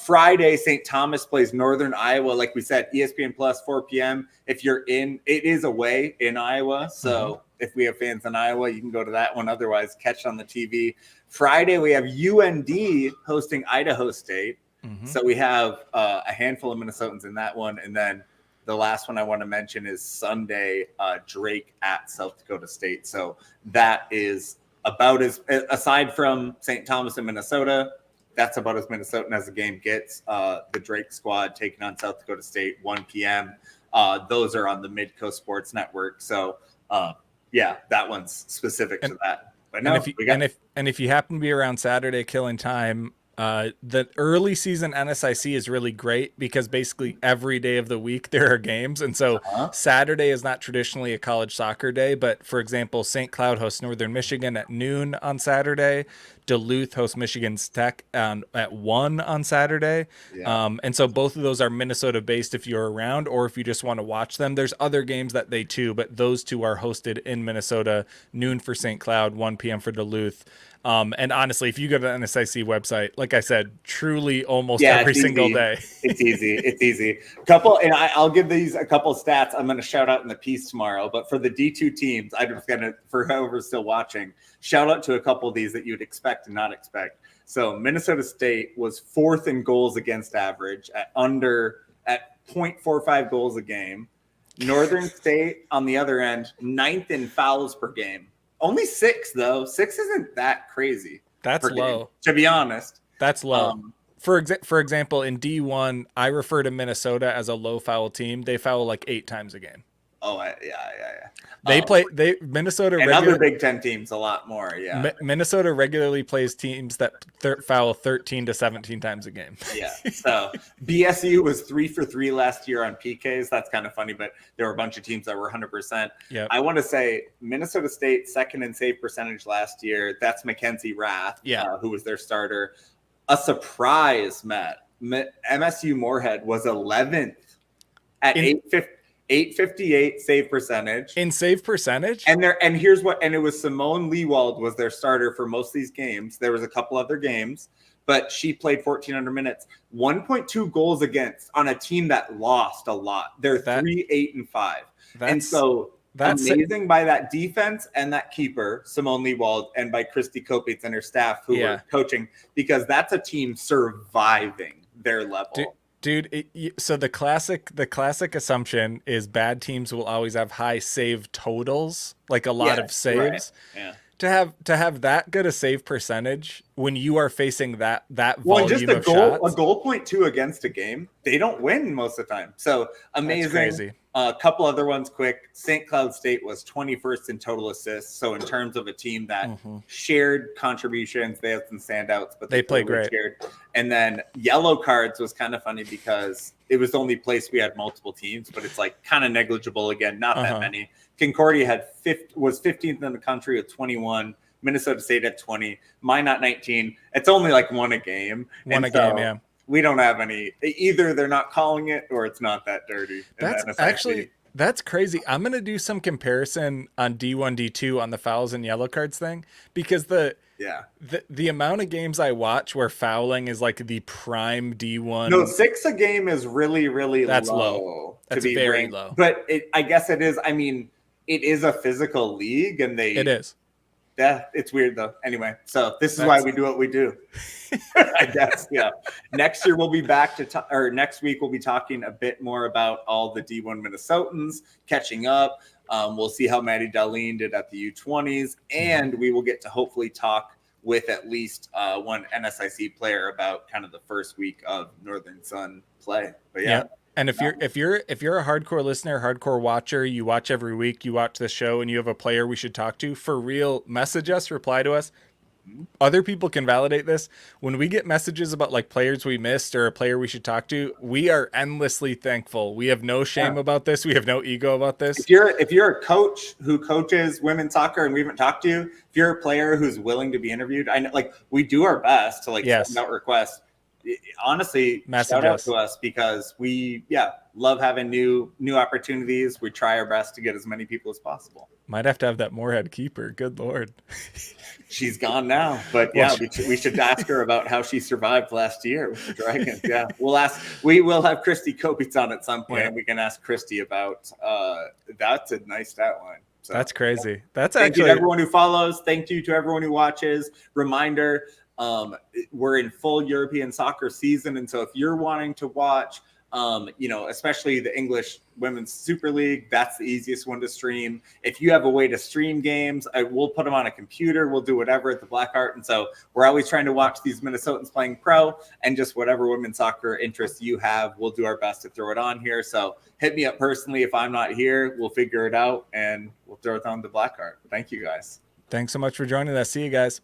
Friday, St. Thomas plays Northern Iowa. Like we said, ESPN Plus, 4 p.m. If you're it is away in Iowa. So if we have fans in Iowa, you can go to that one. Otherwise, catch it on the TV. Friday, we have UND hosting Idaho State. So we have a handful of Minnesotans in that one. And then the last one I want to mention is Sunday, Drake at South Dakota State. So that is about aside from St. Thomas and Minnesota, that's about as Minnesotan as the game gets. The Drake squad taking on South Dakota State, 1 p.m. Those are on the Midcoast Sports Network. So, that one's specific to that. But no, if you happen to be around Saturday killing time, the early season NSIC is really great because basically every day of the week there are games. And so Saturday is not traditionally a college soccer day, but for example, St. Cloud hosts Northern Michigan at noon on Saturday. Duluth hosts Michigan Tech at 1 on Saturday. And so both of those are Minnesota based if you're around or if you just want to watch them. There's other games that they too, but those two are hosted in Minnesota, noon for St. Cloud, 1 p.m. for Duluth. And honestly, if you go to the NSIC website, like I said, truly almost every single day. It's easy. I'll give these a couple stats I'm going to shout out in the piece tomorrow. But for the D2 teams, I'm just going to, for whoever's still watching, shout out to a couple of these that you'd expect and not expect. So Minnesota State was 4th in goals against average at 0.45 goals a game. Northern State, on the other end, 9th in fouls per game. Only 6, though. 6 isn't that crazy. That's low. Game, to be honest. That's low. For example, in D1, I refer to Minnesota as a low foul team. They foul like 8 times a game. Oh, yeah. Minnesota and other Big Ten teams a lot more. Yeah. Minnesota regularly plays teams that foul 13 to 17 times a game. Yeah. So BSU was 3 for 3 last year on PKs. That's kind of funny, but there were a bunch of teams that were 100%. Yeah. I want to say Minnesota State 2nd in save percentage last year. That's Mackenzie Rath, who was their starter. A surprise, Matt. MSU Moorhead was 11th at .858 save percentage. In save percentage? And here's what, and it was Simone Leewald was their starter for most of these games. There was a couple other games, but she played 1,400 minutes. 1.2 goals against on a team that lost a lot. They're 3-8-5. And so that's amazing by that defense and that keeper, Simone Leewald, and by Christy Kopitz and her staff who were coaching, because that's a team surviving their level. Dude, so the classic assumption is bad teams will always have high save totals, like a lot of saves. Right. Yeah. To have that good a save percentage when you are facing that volume just of shots. A goal point two against a game, they don't win most of the time. So amazing. That's crazy. A couple other ones quick. St. Cloud State was 21st in total assists. So in terms of a team that shared contributions, they had some standouts, but they played great. Shared. And then yellow cards was kind of funny because it was the only place we had multiple teams, but it's like kind of negligible again, not that many. Concordia was 15th in the country with 21. Minnesota State at 20. Minot 19. It's only like one a game. Game, yeah. We don't have any. Either they're not calling it or it's not that dirty. That's crazy. I'm going to do some comparison on D1, D2 on the fouls and yellow cards thing, because the amount of games I watch where fouling is like the prime D1. No, 6 a game is really, really low. That's very low. But I guess it is. I mean, it is a physical league, and it is. Yeah, it's weird though. Anyway, so this is why we do what we do. I guess, yeah. Next year we'll be back to next week we'll be talking a bit more about all the D1 Minnesotans catching up. We'll see how Maddie Darlene did at the U20s, and we will get to hopefully talk with at least one NSIC player about kind of the first week of Northern Sun play. But yeah. And if you're a hardcore listener, hardcore watcher, you watch every week, you watch the show, and you have a player we should talk to, for real, message us, reply to us. Other people can validate this. When we get messages about like players we missed or a player we should talk to, we are endlessly thankful. We have no shame about this. We have no ego about this. If you're a coach who coaches women's soccer and we haven't talked to you, if you're a player who's willing to be interviewed, I know like we do our best to send out requests. Honestly, shout out to us, because we love having new opportunities. We try our best to get as many people as possible. Might have to have that Moorhead keeper. Good Lord. She's gone now, but we should ask her about how she survived last year with the Dragons. Yeah, we will have Christy Kopitz on at some point, and we can ask Christy about that's a nice stat line. So, that's crazy. Thank you to everyone who follows. Thank you to everyone who watches. Reminder, we're in full European soccer season. And so if you're wanting to watch, especially the English Women's Super League, that's the easiest one to stream. If you have a way to stream games, we'll put them on a computer. We'll do whatever at the Blackheart. And so we're always trying to watch these Minnesotans playing pro, and just whatever women's soccer interests you have, we'll do our best to throw it on here. So hit me up personally. If I'm not here, we'll figure it out and we'll throw it on the Blackheart. Thank you guys. Thanks so much for joining us. See you guys.